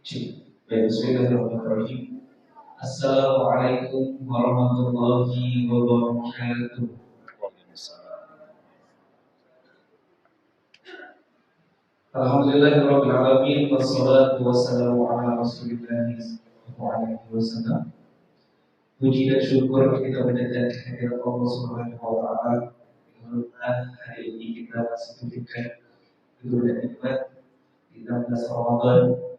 Bismillahirrahmanirrahim. Assalamualaikum warahmatullahi wabarakatuh. Alhamdulillahirabbil alamin wassalatu wassalamu ala Rasulillah sallallahu alaihi wasallam. Puji dan syukur kita menjadikan kehadirat Allah Subhanahu wa taala. Hari ini kita masih diberikan dan nikmat di 16 Ramadan,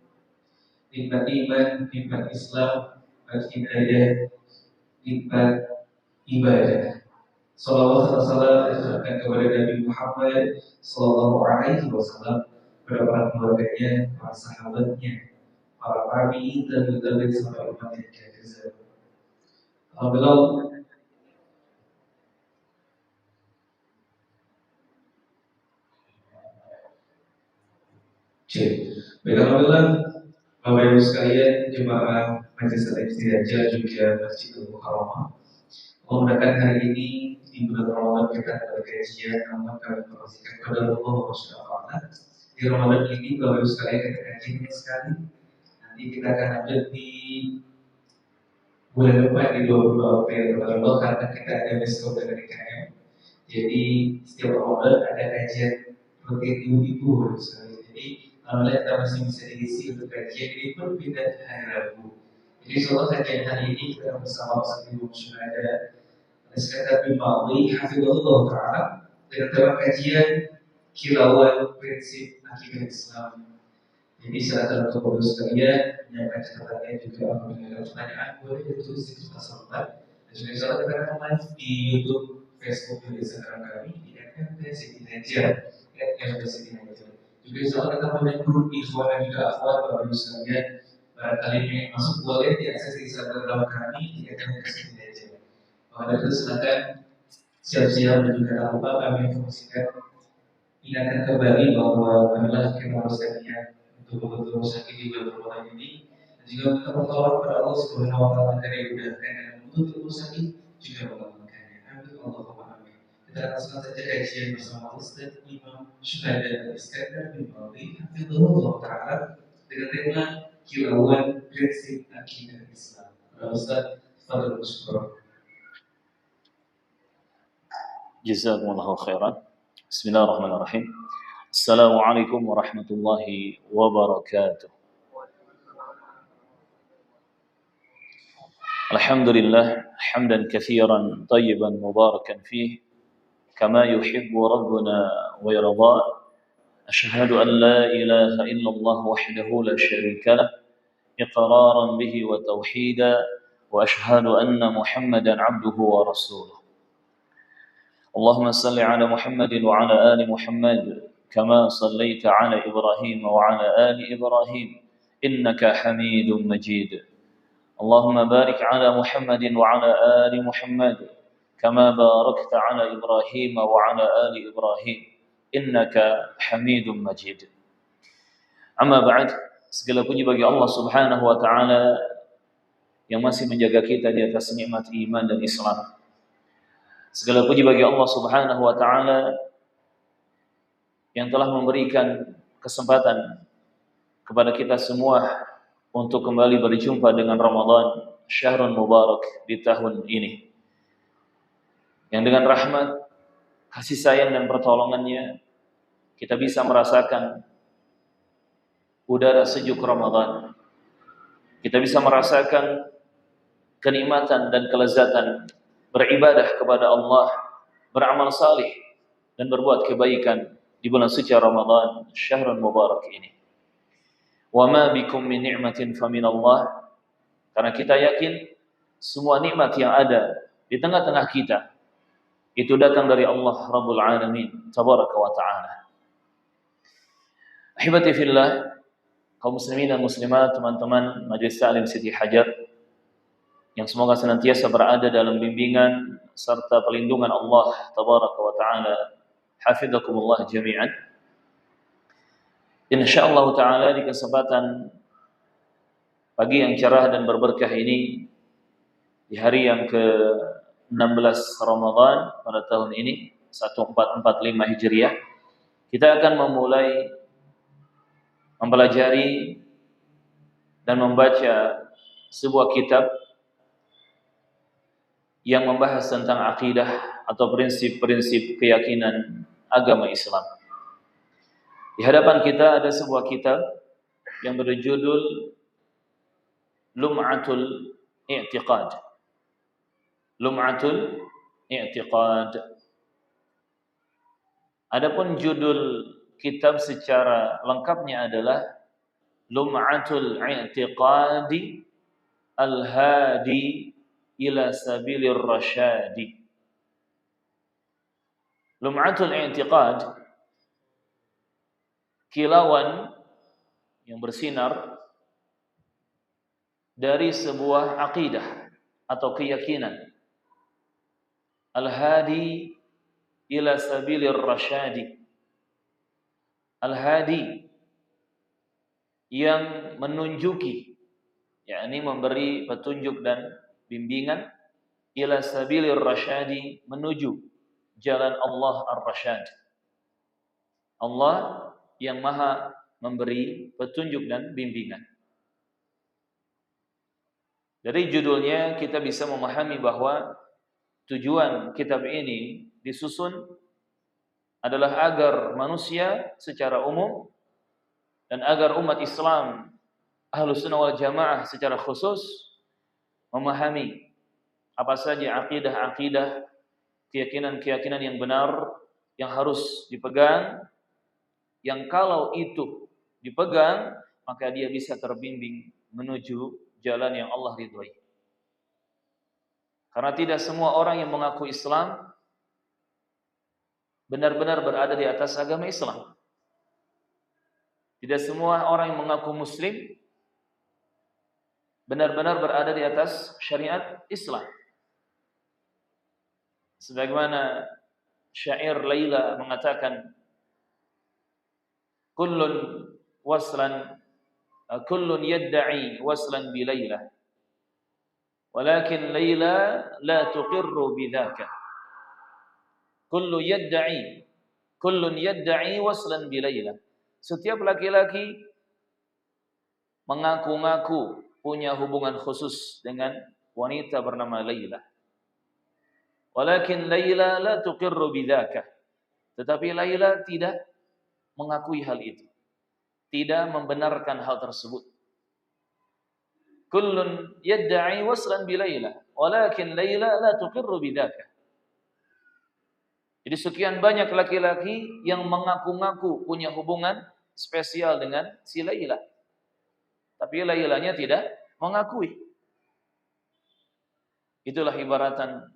nikmat iman, nikmat Islam, nikmat hidayah, nikmat ibadah. Salawat dan salam diucapkan kepada Nabi Muhammad Sallallahu Alaihi Wasallam, kepada para keluarganya, para sahabatnya, para tabi'in dan tabi'in sampai umat yang akan. Alhamdulillah. Alhamdulillah, Bapak Ibu sekalian, jemaah Majelis Al-Iftidajah juga Masjidil Mukarramah. Menggunakan hari ini di bulan Ramadan kita ada kajian, namun kami informasikan kepada Allah Subhanahu wa taala. Di Ramadan ini Bapak Ibu sekalian kita kajian sekali. Nanti kita akan lanjut di bulan depan di 22 April karena kita ada besok dengan IKM. Jadi setiap Ramadan ada kajian rutin ibu-ibu Bapak Ibu sekalian. Jadi alhamdulillah kita masih bisa diisi untuk kajian ini pun tidak hari Rabu. Jadi soal kajian hari ini kita bersama Ustaz Ibu Syuhada Sekitar bin Ma'li Hafizullah Ta'ala dengan tema kajian kilauan prinsip akidah Islam. Jadi silakan untuk Bapak sekalian menyampaikan catatannya juga apabila ada pertanyaan boleh ditulis di kertas sobat. Dan juga insya kita akan live di YouTube, Facebook, dan Instagram kami di @mtctinaja. Juga insya Allah kita punya grup ikhwan dan juga akhwat Bapak sekalian. Barangkali ingin masuk boleh diakses di Instagram kami di @mtctinaja. Oleh itu silakan siap-siap dan juga tak lupa kami informasikan ingatkan kembali bahwa adalah kita harus setia untuk betul-betul sakit di bulan Ramadan ini dan juga kita bertawar kepada Allah Subhanahu wa taala agar dimudahkan dan betul-betul sakit juga mengamalkannya. Amin Allahumma amin. Kita langsung saja kajian bersama Ustaz Imam Syuhada Iskandar bin Ma'li Hafizullah Ta'ala dengan tema kilauan prinsip akidah Islam. Ustaz, fadhil syukur. Jazakumullahu khairan. Bismillahirrahmanirrahim. Assalamualaikum warahmatullahi wabarakatuh. Alhamdulillah, hamdan katsiran tayyiban mubarakan fih, kama yuhibbu rabbuna wa yarda. Asyhadu an la ilaha illallah wahdahu la syarika lah, iqraran bihi wa tauhida, wa asyhadu anna Muhammadan 'abduhu wa rasuluh. اللهم صل على محمد وعلى آل محمد كما صليت على إبراهيم وعلى آل إبراهيم إنك حميد مجيد اللهم بارك على محمد وعلى آل محمد كما باركت على إبراهيم وعلى آل إبراهيم إنك حميد مجيد أما بعد segala puji bagi Allah Subhanahu wa taala yang masih menjaga kita di atas nikmat iman dan Islam. Segala puji bagi Allah Subhanahu wa taala yang telah memberikan kesempatan kepada kita semua untuk kembali berjumpa dengan Ramadan Syahrul Mubarak di tahun ini. Yang dengan rahmat, kasih sayang dan pertolongannya kita bisa merasakan udara sejuk Ramadan. Kita bisa merasakan kenikmatan dan kelezatan beribadah kepada Allah, beramal salih dan berbuat kebaikan di bulan suci Ramadan Syahrul Mubarak ini. Wa ma bikum min ni'matin faminallah, karena kita yakin semua nikmat yang ada di tengah-tengah kita itu datang dari Allah Rabbul Alamin tabaraka wa ta'ala. Ahibati fillah, kaum muslimin dan muslimat, teman-teman Majelis Ta'lim Siti Hajar yang semoga senantiasa berada dalam bimbingan serta perlindungan Allah tabaraka wa ta'ala. Hafizakumullah jami'an. Insyaallah ta'ala di kesempatan pagi yang cerah dan berberkah ini, di hari yang ke-16 Ramadan pada tahun ini 1445 Hijriah, kita akan memulai mempelajari dan membaca sebuah kitab yang membahas tentang akidah atau prinsip-prinsip keyakinan agama Islam. Di hadapan kita ada sebuah kitab yang berjudul Lum'atul I'tiqad. Lum'atul I'tiqad. Adapun judul kitab secara lengkapnya adalah Lum'atul I'tiqadi Al-Hadi ila Sabilir Rasyadi. Lum'atul I'tiqad, kilauan yang bersinar dari sebuah akidah atau keyakinan. Al-Hadi ila Sabilir Rasyadi. Al-Hadi yang menunjuki, yakni memberi petunjuk dan bimbingan, ila Sabilir Rasyadi, menuju jalan Allah Ar-Rasyad. Allah yang maha memberi petunjuk dan bimbingan. Dari judulnya kita bisa memahami bahwa tujuan kitab ini disusun adalah agar manusia secara umum dan agar umat Islam Ahlus Sunnah wal Jamaah secara khusus memahami apa saja akidah-akidah, keyakinan-keyakinan yang benar yang harus dipegang, yang kalau itu dipegang maka dia bisa terbimbing menuju jalan yang Allah ridhoi. Karena tidak semua orang yang mengaku Islam benar-benar berada di atas agama Islam. Tidak semua orang yang mengaku Muslim benar-benar berada di atas syariat Islam. Sebagaimana syair Laila mengatakan, kullun yadda'i waslan bi Laila, walakin Laila la tuqirru bidzaka. Kullun yadda'i waslan bi Laila. Setiap laki-laki mengaku-ngaku punya hubungan khusus dengan wanita bernama Laila. Walakin Laila la tuqirru bidzaka. Tetapi Laila tidak mengakui hal itu. Tidak membenarkan hal tersebut. Kullun yadda'i waslan bi Laila, walakin Laila la tuqirru bidzaka. Jadi sekian banyak laki-laki yang mengaku-ngaku punya hubungan spesial dengan si Laila. Tapi Lailanya tidak mengakui. Itulah ibaratan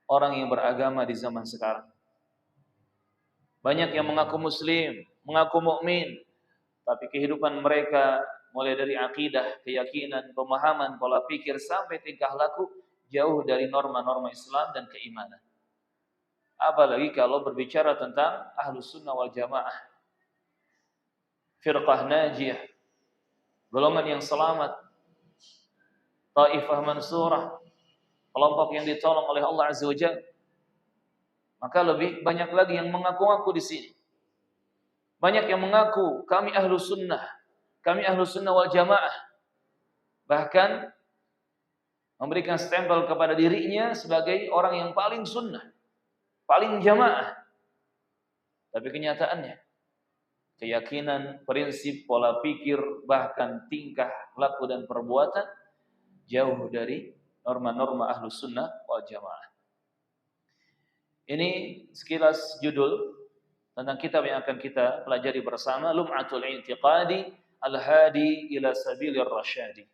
orang yang beragama di zaman sekarang. Banyak yang mengaku muslim, mengaku mukmin, tapi kehidupan mereka mulai dari akidah, keyakinan, pemahaman, pola pikir sampai tingkah laku jauh dari norma-norma Islam dan keimanan. Apalagi kalau berbicara tentang Ahlus Sunnah wal Jamaah, firqah najiyah, golongan yang selamat, taifah mansurah, kelompok yang ditolong oleh Allah Azza wa Jalla. Maka lebih banyak lagi yang mengaku-ngaku di sini. Banyak yang mengaku kami Ahlus Sunnah, kami Ahlus Sunnah wal Jamaah. Bahkan memberikan stempel kepada dirinya sebagai orang yang paling sunnah, paling jamaah. Tapi kenyataannya, keyakinan, prinsip, pola pikir, bahkan tingkah laku dan perbuatan jauh dari norma-norma Ahlus Sunnah wal Jamaah. Ini sekilas judul tentang kitab yang akan kita pelajari bersama, Lum'atul I'tiqadi Al-Hadi ila Sabilir Rasyadi.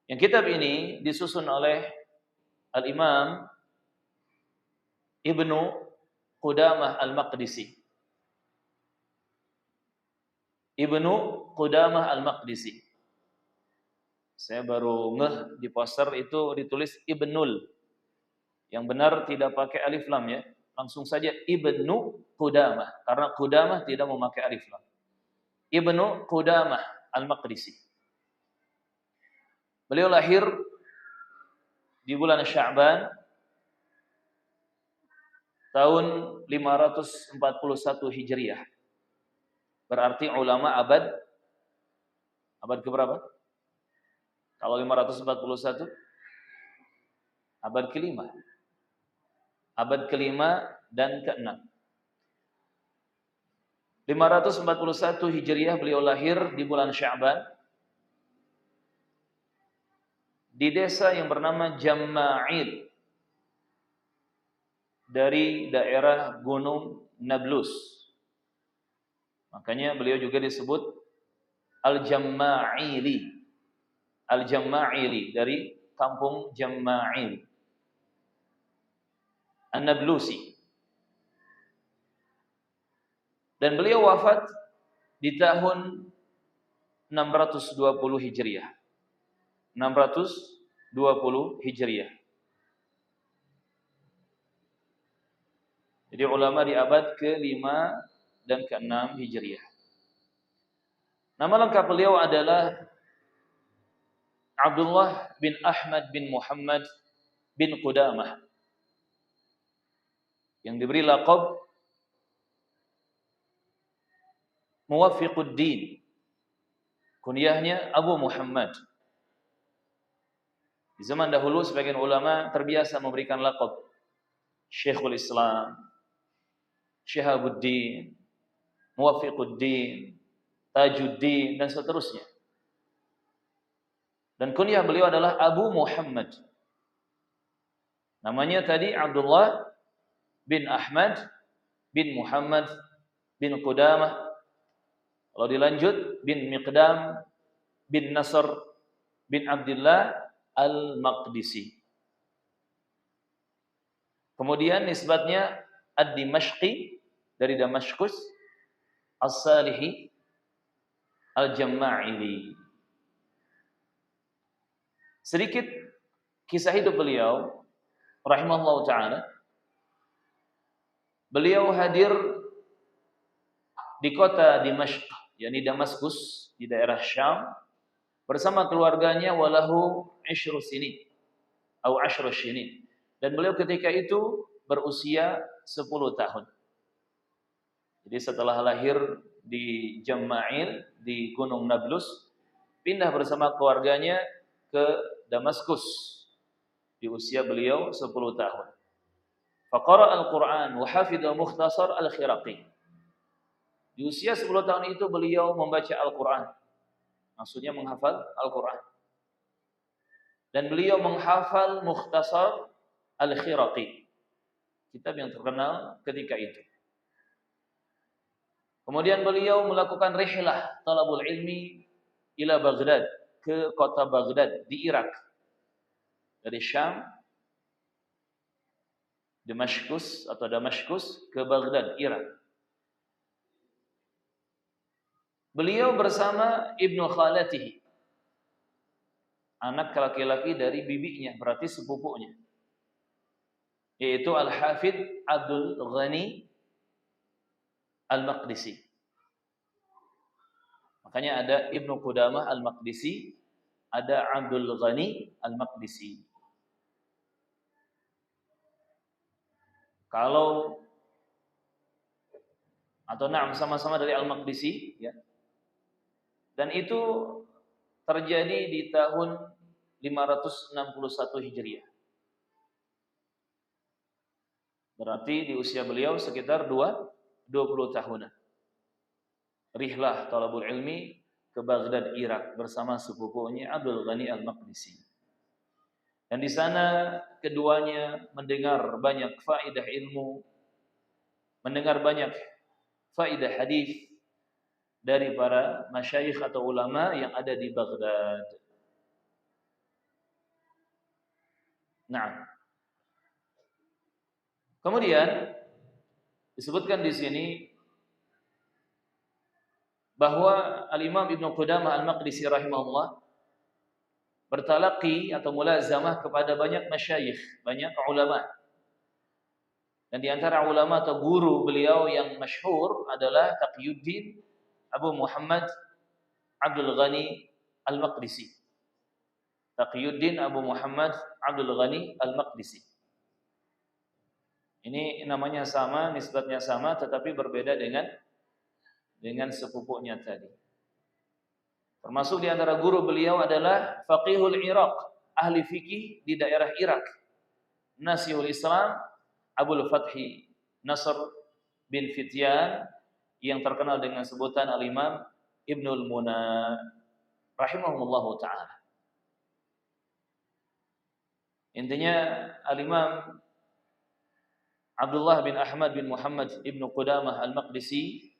Yang kitab ini disusun oleh Al-Imam Ibnu Qudamah Al-Maqdisi. Ibnu Qudamah Al-Maqdisi. Saya baru ngeh di poster itu ditulis Ibnul. Yang benar tidak pakai alif lam ya. Langsung saja Ibnu Qudamah. Karena Qudamah tidak memakai alif lam. Ibnu Qudamah Al-Maqdisi. Beliau lahir di bulan Sya'ban tahun 541 Hijriah. Berarti ulama abad Abad keberapa? Kalau 541? Abad kelima. Abad kelima dan keenam. 541 Hijriah beliau lahir di bulan Sya'ban di desa yang bernama Jamma'il dari daerah Gunung Nablus. Makanya beliau juga disebut Al-Jamma'ili. Al-Jamma'ili dari kampung Jamma'il. An-Nablusi. Dan beliau wafat di tahun 620 Hijriah. 620 Hijriah. Jadi ulama di abad ke-5 dan ke-6 Hijriah. Nama lengkap beliau adalah Abdullah bin Ahmad bin Muhammad bin Qudamah, yang diberi laqab Muwaffiquddin. Kunyahnya Abu Muhammad. Di zaman dahulu sebagian ulama terbiasa memberikan laqab Syekhul Islam, Syihabuddin, Muwaffiquddin, Tajuddin, dan seterusnya. Dan kunyah beliau adalah Abu Muhammad. Namanya tadi Abdullah bin Ahmad bin Muhammad bin Qudamah. Kalau dilanjut bin Miqdam bin Nasr bin Abdullah Al-Maqdisi. Kemudian nisbatnya Ad-Dimashqi dari Damaskus, As-Salihi, Al-Jamma'ili. Sedikit kisah hidup beliau rahimahullah ta'ala. Beliau hadir di kota Dimashq, yakni Damaskus di daerah Syam, bersama keluarganya walahu 10 sinin atau 10 sinin. Dan beliau ketika itu berusia 10 tahun. Jadi setelah lahir di Jamma'il di Gunung Nablus, pindah bersama keluarganya ke Damaskus di usia beliau 10 tahun. Faqara al-Qur'an wa hafidha mukhtasar al-Khiraqi. Di usia 10 tahun itu beliau membaca Al-Qur'an. Maksudnya menghafal Al-Qur'an. Dan beliau menghafal Mukhtasar Al-Khiraqi, kitab yang terkenal ketika itu. Kemudian beliau melakukan rihlah talabul ilmi ila Baghdad, ke kota Baghdad di Irak. Dari Syam, Damaskus ke Baghdad, Irak. Beliau bersama Ibnu Khalatihi, anak laki-laki dari bibinya, berarti sepupunya, yaitu Al-Hafidh Abdul Ghani Al-Maqdisi. Makanya ada Ibnu Qudamah Al-Maqdisi, ada Abdul Ghani Al-Maqdisi. Sama-sama dari Al-Maqdisi, ya. Dan itu terjadi di tahun 561 Hijriah. Berarti di usia beliau sekitar 20 tahunan. Rihlah talabul ilmi ke Baghdad, Irak bersama sepupunya Abdul Ghani Al-Maqdisi. Dan di sana keduanya mendengar banyak faedah ilmu, mendengar banyak faedah hadis dari para masyayikh atau ulama yang ada di Baghdad. Nah, kemudian disebutkan di sini bahwa Al-Imam Ibnu Qudamah Al-Maqdisi rahimahullah bertalaqi atau mulazamah kepada banyak masyayikh, banyak ulama. Dan di antara ulama atau guru beliau yang masyhur adalah Taqiyuddin Abu Muhammad Abdul Ghani Al-Maqdisi. Taqiyuddin Abu Muhammad Abdul Ghani Al-Maqdisi. Ini namanya sama, nisbatnya sama, tetapi berbeda dengan sepupunya tadi. Termasuk di antara guru beliau adalah Faqihul Iraq, ahli fikih di daerah Irak. Nasihul Islam Abul Fathi Nasr bin Fityan yang terkenal dengan sebutan Al-Imam Ibnul Muna rahimahullahu ta'ala. Intinya Al-Imam Abdullah bin Ahmad bin Muhammad Ibnu Qudamah Al-Maqdisi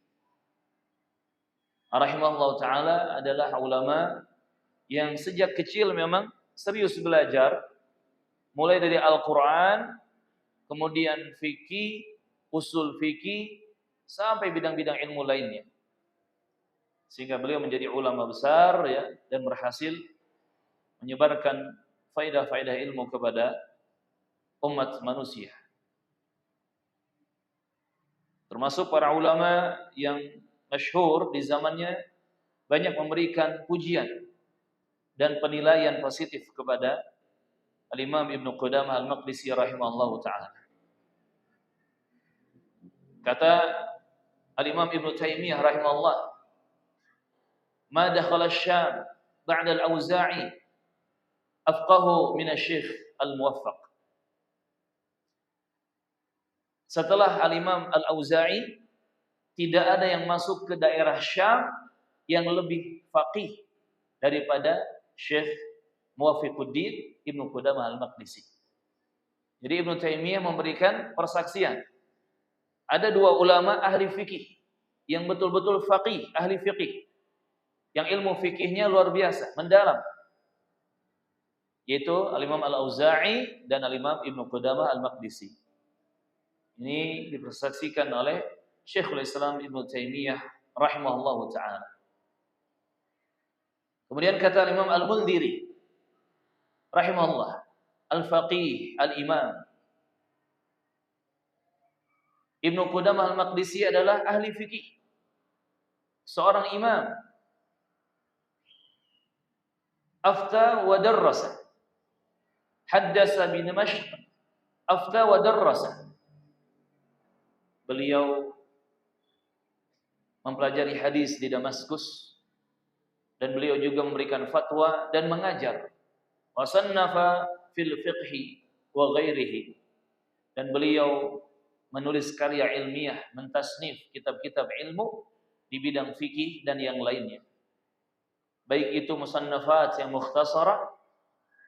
rahimahullahu ta'ala adalah ulama yang sejak kecil memang serius belajar, mulai dari Al-Quran, kemudian fikih, usul fikih, sampai bidang-bidang ilmu lainnya. Sehingga beliau menjadi ulama besar ya, dan berhasil menyebarkan faedah-faedah ilmu kepada umat manusia. Termasuk para ulama yang masyhur di zamannya banyak memberikan pujian dan penilaian positif kepada Al-Imam Ibnu Qudamah Al-Maqdisi rahimahullahu ta'ala. Kata Al-Imam Ibnu Taimiyah rahimahullah, "Ma dakhala asy-Syam ba'da al-Auza'i afqahu min asy-Syaikh Al-Muwaffaq." Setelah Al-Imam Al-Auza'i, tidak ada yang masuk ke daerah Syam yang lebih faqih daripada Syekh Muwaffiquddin Ibnu Qudamah Al-Maqdisi. Jadi Ibnu Taimiyah memberikan persaksian. Ada dua ulama ahli fikih yang betul-betul faqih, ahli fikih, yang ilmu fikihnya luar biasa, mendalam, yaitu Al-Imam Al-Auza'i dan Al-Imam Ibnu Qudamah Al-Maqdisi. Ini dipersaksikan oleh Syekhul Islam Ibnu Taimiyah rahimahullahu ta'ala. Kemudian kata Imam Al-Mundhiri rahimahullah, al-faqih, al-imam. Ibnu Qudamah Al-Maqdisi adalah ahli fikih, seorang imam. Afta wa darrasa, haddasa bi Dimashq, afta wa darrasa. Beliau mempelajari hadis di Damaskus, dan beliau juga memberikan fatwa dan mengajar. Wasannafa fil fiqhi wa ghairihi, dan beliau menulis karya ilmiah, mentasnif kitab-kitab ilmu di bidang fikih dan yang lainnya. Baik itu musannafat yang mukhtasarah,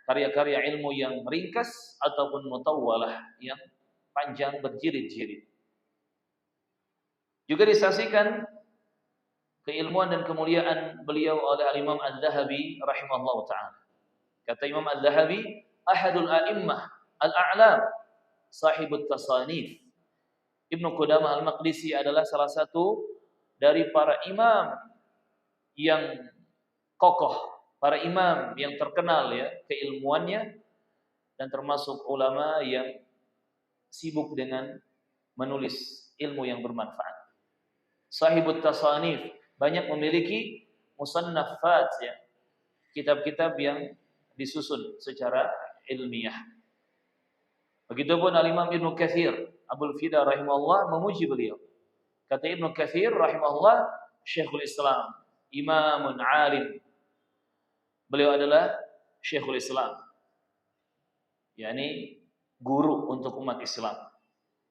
karya-karya ilmu yang ringkas, ataupun mutawwalah yang panjang berjilid-jilid. Juga disaksikan keilmuan dan kemuliaan beliau oleh Al-Imam Adz-Dzahabi rahimahullahu ta'ala. Kata Imam Adz-Dzahabi, ahadul a'immah al-a'lam, sahibut tasanif. Ibnu Qudamah Al-Maqdisi adalah salah satu dari para imam yang kokoh, para imam yang terkenal ya keilmuannya, dan termasuk ulama yang sibuk dengan menulis ilmu yang bermanfaat. Sahibut tasanif, banyak memiliki musannafat ya, kitab-kitab yang disusun secara ilmiah. Begitupun Al-Imam Ibnu Katsir Abul Fida rahimahullah memuji beliau. Kata Ibnu Katsir rahimahullah, Syekhul Islam, imamun alim. Beliau adalah Syekhul Islam, yakni guru untuk umat Islam.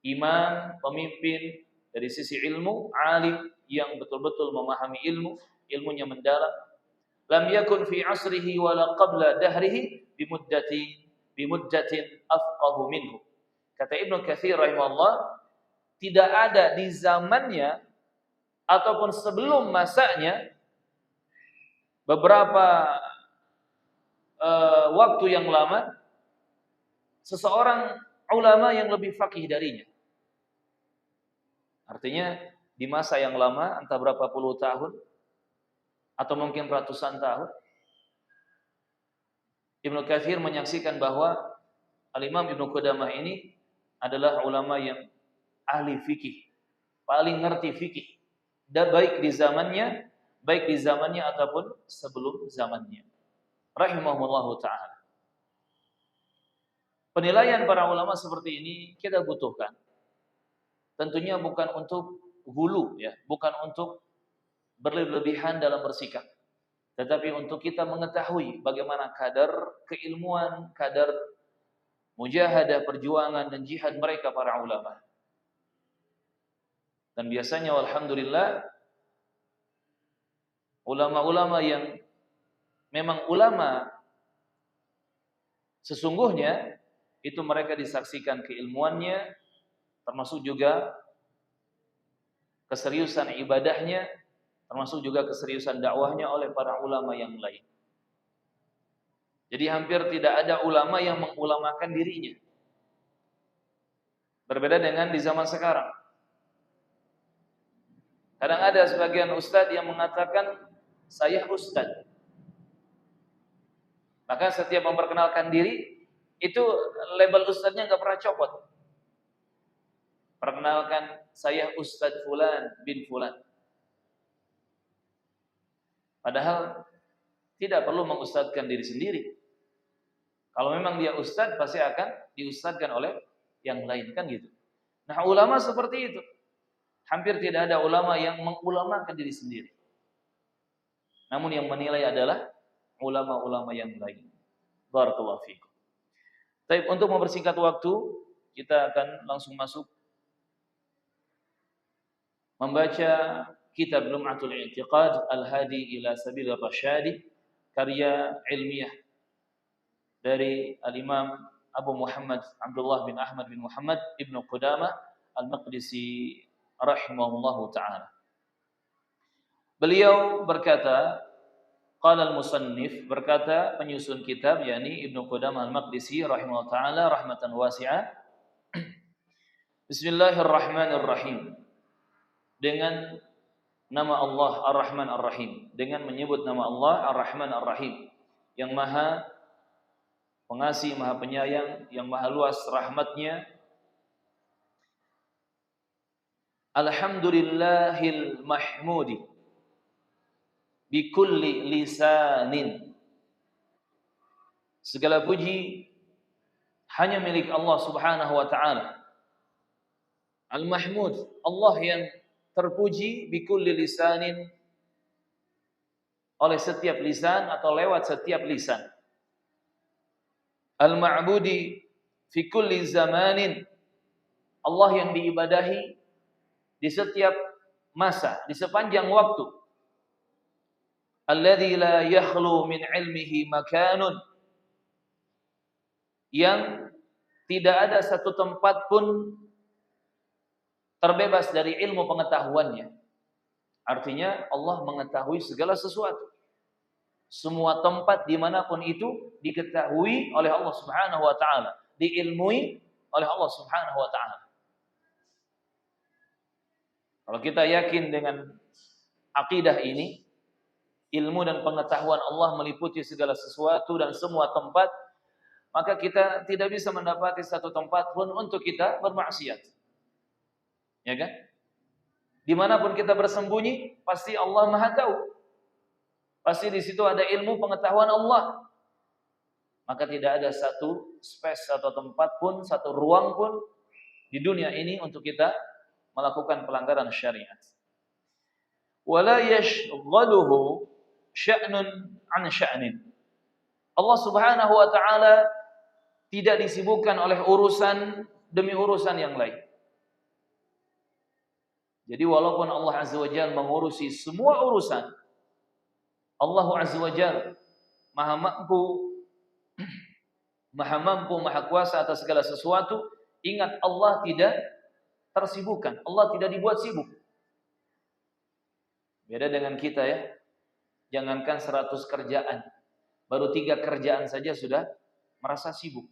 Imam, pemimpin dari sisi ilmu, alim yang betul-betul memahami ilmu, ilmunya mendalam. Lam yakun fi asrihi wala qabla dahrihi bimuddatin afqahu minhu. Kata Ibnu Katsir rahimahullah, tidak ada di zamannya ataupun sebelum masanya beberapa waktu yang lama seseorang ulama yang lebih faqih darinya. Artinya di masa yang lama, entah berapa puluh tahun atau mungkin ratusan tahun, Ibnu Katsir menyaksikan bahwa Al-Imam Ibnu Qudamah ini adalah ulama yang ahli fikih, paling ngerti fikih, dan baik di zamannya ataupun sebelum zamannya. Rahimahullahu ta'ala. Penilaian para ulama seperti ini kita butuhkan. Tentunya bukan untuk hulu ya, bukan untuk berlebihan dalam bersikap. Tetapi untuk kita mengetahui bagaimana kadar keilmuan, kadar mujahadah, perjuangan dan jihad mereka para ulama. Dan biasanya alhamdulillah ulama-ulama yang memang ulama sesungguhnya itu mereka disaksikan keilmuannya, termasuk juga keseriusan ibadahnya, termasuk juga keseriusan dakwahnya oleh para ulama yang lain. Jadi hampir tidak ada ulama yang mengulamakan dirinya. Berbeda dengan di zaman sekarang. Kadang ada sebagian ustadz yang mengatakan, saya ustadz. Maka setiap memperkenalkan diri, itu label ustadznya nggak pernah copot. Perkenalkan, saya Ustadz Fulan bin Fulan. Padahal tidak perlu mengustadzkan diri sendiri. Kalau memang dia ustadz, pasti akan diustadzkan oleh yang lain, kan gitu. Nah, ulama seperti itu. Hampir tidak ada ulama yang mengulamakan diri sendiri. Namun yang menilai adalah ulama-ulama yang lain. Barakallahu fiikum. Baik, untuk mempersingkat waktu, kita akan langsung masuk membaca kitab Lum'atul I'tiqad Al-Hadi ila Sabilir Rasyadi, karya ilmiah dari Al-Imam Abu Muhammad Abdullah bin Ahmad bin Muhammad Ibnu Qudamah Al-Maqdisi rahimahullahu ta'ala. Beliau berkata, qala al-musannif, berkata penyusun kitab yakni Ibnu Qudamah Al-Maqdisi rahimahullahu ta'ala rahmatan wasi'ah. Bismillahirrahmanirrahim. Dengan nama Allah Ar-Rahman Ar-Rahim, dengan menyebut nama Allah Ar-Rahman Ar-Rahim, yang maha pengasih, maha penyayang, yang maha luas rahmatnya. Alhamdulillahil mahmudi bikulli lisanin. Segala puji hanya milik Allah Subhanahu wa ta'ala. Al-Mahmud, Allah yang terpuji bikulli lisanin, oleh setiap lisan atau lewat setiap lisan. Al-Ma'budi fi kulli zamanin, Allah yang diibadahi di setiap masa, di sepanjang waktu. Alladzi la yakhlu min ilmihi makanun, yang tidak ada satu tempat pun terbebas dari ilmu pengetahuannya. Artinya Allah mengetahui segala sesuatu. Semua tempat dimanapun itu diketahui oleh Allah Subhanahu wa ta'ala, diilmui oleh Allah Subhanahu wa ta'ala. Kalau kita yakin dengan akidah ini, ilmu dan pengetahuan Allah meliputi segala sesuatu dan semua tempat, maka kita tidak bisa mendapati satu tempat pun untuk kita bermaksiat. Ya kan? Dimanapun kita bersembunyi, pasti Allah Maha tahu. Pasti di situ ada ilmu pengetahuan Allah. Maka tidak ada satu space, satu tempat pun, satu ruang pun di dunia ini untuk kita melakukan pelanggaran syariat. Wala yashghaluhu sya'nun an sya'nin. Allah Subhanahu wa ta'ala tidak disibukkan oleh urusan demi urusan yang lain. Jadi walaupun Allah Azza wa Jalla mengurusi semua urusan, Allah Azza wa Jalla maha mampu, maha kuasa atas segala sesuatu. Ingat, Allah tidak tersibukkan, Allah tidak dibuat sibuk. Beda dengan kita ya. Jangankan 100 kerjaan, baru 3 kerjaan saja sudah merasa sibuk.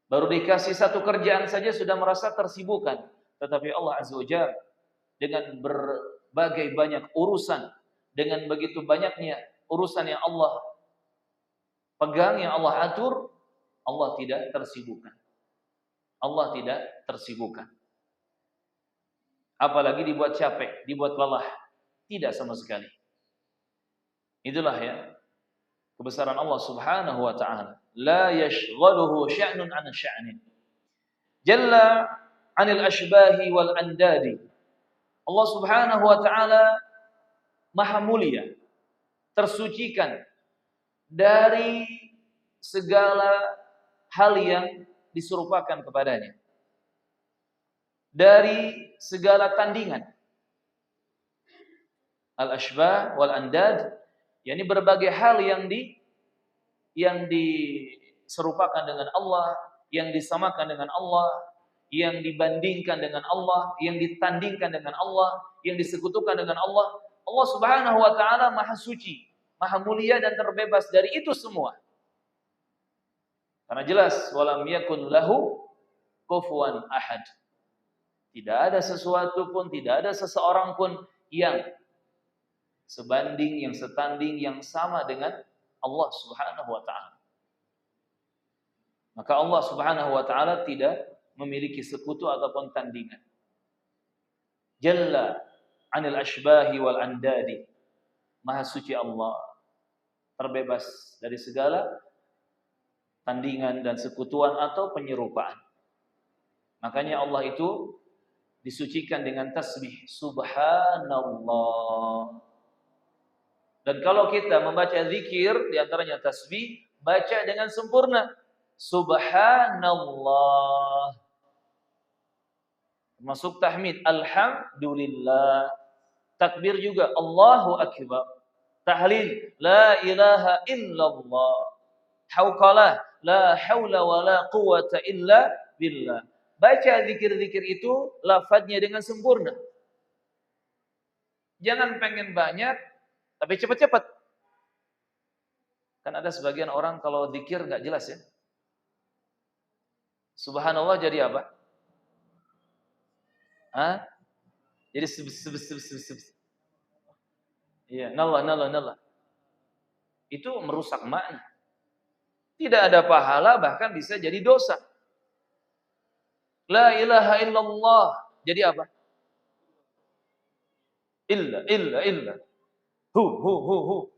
Baru dikasih 1 kerjaan saja sudah merasa tersibukkan. Tetapi Allah Azza wa Jalla dengan berbagai banyak urusan, dengan begitu banyaknya urusan yang Allah pegang, yang Allah atur, Allah tidak tersibukkan. Allah tidak tersibukkan. Apalagi dibuat capek, dibuat lelah. Tidak sama sekali. Itulah ya kebesaran Allah Subhanahu wa ta'ala. La yashghaluhu sya'nun an sya'nin. Jalla 'anil ashbahi wal andadi. Allah Subhanahu wa ta'ala maha mulia, tersucikan dari segala hal yang diserupakan kepadanya, dari segala tandingan. Al-ashbah wal andad, yakni berbagai hal yang diserupakan dengan Allah, yang disamakan dengan Allah, yang dibandingkan dengan Allah, yang ditandingkan dengan Allah, yang disekutukan dengan Allah. Allah Subhanahu wa taala Maha suci, Maha mulia dan terbebas dari itu semua. Karena jelas walam yakun lahu kufuwan ahad. Tidak ada sesuatu pun, tidak ada seseorang pun yang sebanding, yang setanding, yang sama dengan Allah Subhanahu wa taala. Maka Allah Subhanahu wa taala tidak memiliki sekutu ataupun tandingan. Jalla 'anil ashbahi wal andadi. Maha suci Allah, terbebas dari segala tandingan dan sekutuan atau penyerupaan. Makanya Allah itu disucikan dengan tasbih subhanallah. Dan kalau kita membaca zikir, diantaranya tasbih, baca dengan sempurna subhanallah. Termasuk tahmid alhamdulillah. Takbir juga Allahu akbar. Tahlil la ilaha illallah. Hauqalah la haula wala quwata illa billah. Baca zikir-zikir itu lafadznya dengan sempurna. Jangan pengen banyak tapi cepat-cepat. Kan ada sebagian orang kalau zikir enggak jelas ya. Subhanallah jadi apa? Hah? Jadi iya, nallah. Itu merusak makna. Tidak ada pahala, bahkan bisa jadi dosa. La ilaha illallah. Jadi apa? Illa. Hu.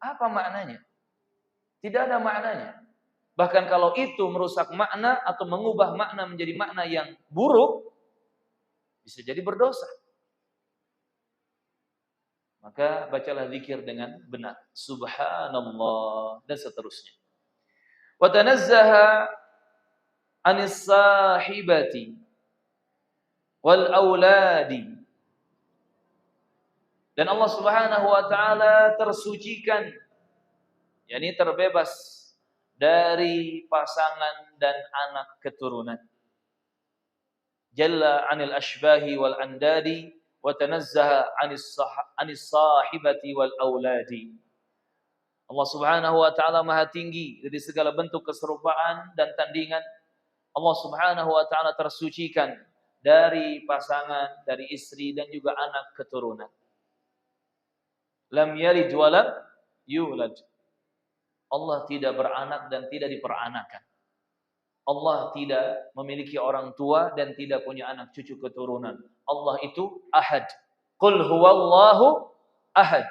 Apa maknanya? Tidak ada maknanya. Bahkan kalau itu merusak makna atau mengubah makna menjadi makna yang buruk, bisa jadi berdosa. Maka bacalah zikir dengan benar. Subhanallah dan seterusnya. Wa tanazzaha 'anis sahibati wal auladi. Dan Allah Subhanahu wa taala tersucikan, yakni terbebas dari pasangan dan anak keturunan. Jalla 'anil ashbahi wal andadi wa tanazzaha 'anis sahibati wal auladi. Allah Subhanahu wa taala Maha tinggi dari segala bentuk keserupaan dan tandingan. Allah Subhanahu wa taala tersucikan dari pasangan, dari istri dan juga anak keturunan. Lam yalid wa lam yulad. Allah tidak beranak dan tidak diperanakan. Allah tidak memiliki orang tua dan tidak punya anak cucu keturunan. Allah itu ahad. Qul huwallahu ahad.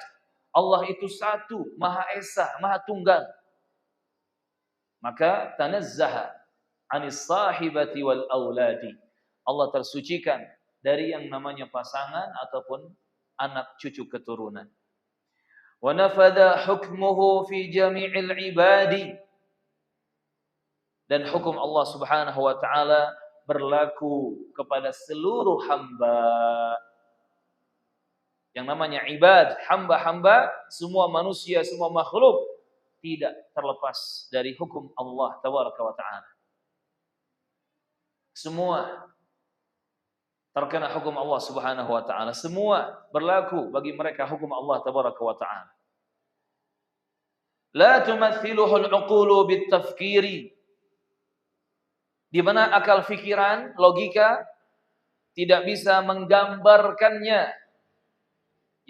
Allah itu satu, Maha Esa, Maha Tunggal. Maka tanazzaha 'anis sahibati wal auladi. Allah tersucikan dari yang namanya pasangan ataupun anak cucu keturunan. Wa nafadha hukmuhu fi jami'il ibadi. Dan hukum Allah Subhanahu wa taala berlaku kepada seluruh hamba. Yang namanya ibad, hamba-hamba, semua manusia, semua makhluk tidak terlepas dari hukum Allah Tabaraka wa taala. Semua terkena hukum Allah Subhanahu wa taala. Semua berlaku bagi mereka hukum Allah Tabaraka wa taala. La tumathiluhu al-uqulu bit-tafkiri. Di mana akal fikiran, logika tidak bisa menggambarkannya.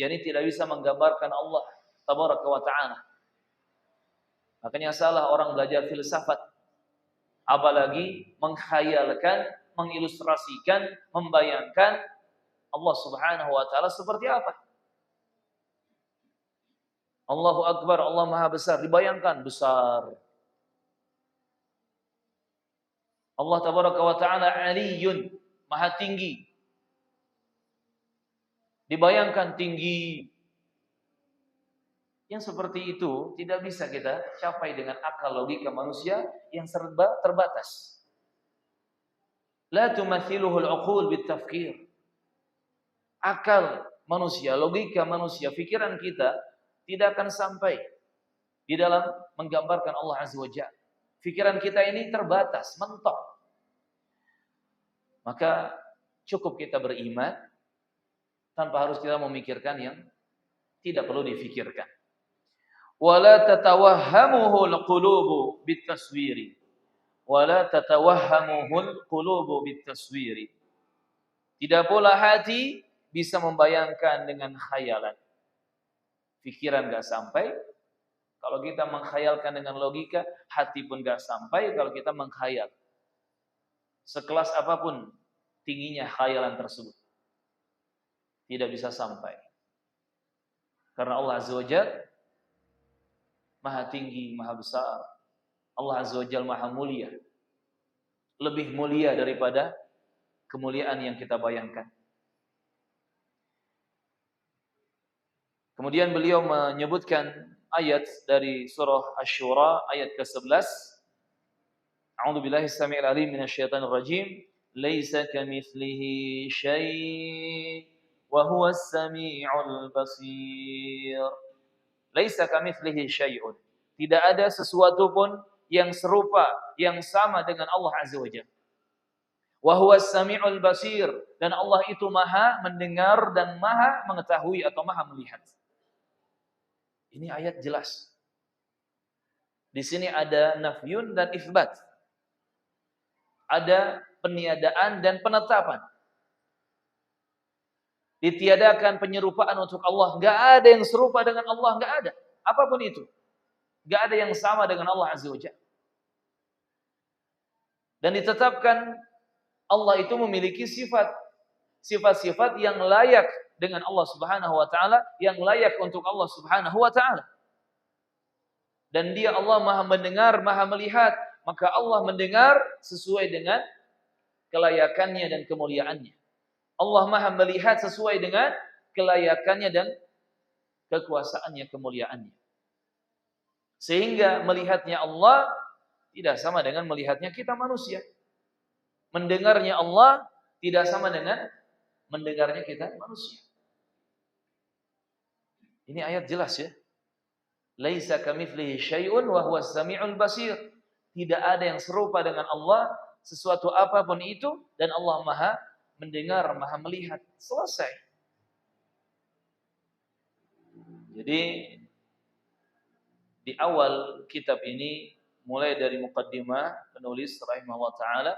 yakni tidak bisa menggambarkan Allah Tabaraka wa taala. Makanya salah orang belajar filsafat, apalagi mengkhayalkan, mengilustrasikan, membayangkan Allah Subhanahu wa taala seperti apa. Allahu Akbar, Allah Maha Besar, dibayangkan besar. Allah Tabaraka wa taala Aliyun, Maha tinggi. Dibayangkan tinggi. Yang seperti itu tidak bisa kita capai dengan akal logika manusia yang serba terbatas. La tumathiluhu al-uqul bit-tafkir. Akal manusia, logika manusia, pikiran kita tidak akan sampai di dalam menggambarkan Allah Azza wa Jalla. Pikiran kita ini terbatas, mentok. Maka cukup kita beriman tanpa harus kita memikirkan yang tidak perlu difikirkan. Wala tatawahhamuhu al-qulubu bit-taswiri. Wala tatawahhamuhu al-qulubu bit-taswiri. Tidak pula hati bisa membayangkan dengan khayalan. Pikiran enggak sampai kalau kita mengkhayalkan dengan logika, hati pun enggak sampai kalau kita mengkhayal. Sekelas apapun tingginya khayalan tersebut, tidak bisa sampai. Karena Allah Azza wa Jalla Maha tinggi, Maha besar. Allah Azza wa Jalla Maha mulia. Lebih mulia daripada kemuliaan yang kita bayangkan. Kemudian beliau menyebutkan ayat dari surah Asy-Syura ayat ke-11. A'udzu billahi as-sami'il 'alim minasyaitonir rajim. Laisa kamitslihi syai' wa huwas sami'ul basir. Laisa kamitslihi syai'un. Tidak ada sesuatu pun yang serupa, yang sama dengan Allah Azza wa Jalla. Wa huwas sami'ul basir, dan Allah itu Maha mendengar dan Maha mengetahui atau Maha melihat. Ini ayat jelas. Di sini ada nafyun dan itsbat. Ada peniadaan dan penetapan. Ditiadakan penyerupaan untuk Allah. Enggak ada yang serupa dengan Allah, enggak ada. Apapun itu. Enggak ada yang sama dengan Allah Azza wa Jalla. Dan ditetapkan Allah itu memiliki sifat-sifat yang layak dengan Allah Subhanahu wa taala, yang layak untuk Allah Subhanahu wa taala. Dan dia Allah Maha mendengar, Maha melihat, maka Allah mendengar sesuai dengan kelayakannya dan kemuliaannya. Allah Maha melihat sesuai dengan kelayakannya dan kekuasaannya, kemuliaannya. Sehingga melihatnya Allah tidak sama dengan melihatnya kita manusia. Mendengarnya Allah tidak sama dengan mendengarnya kita manusia. Ini ayat jelas ya. Laisa kamitslihi syai'un wa huwas sami'ul basir. Tidak ada yang serupa dengan Allah, sesuatu apapun itu, dan Allah Maha mendengar, Maha melihat. Selesai. Jadi di awal kitab ini, mulai dari muqaddimah penulis rahimahullah taala,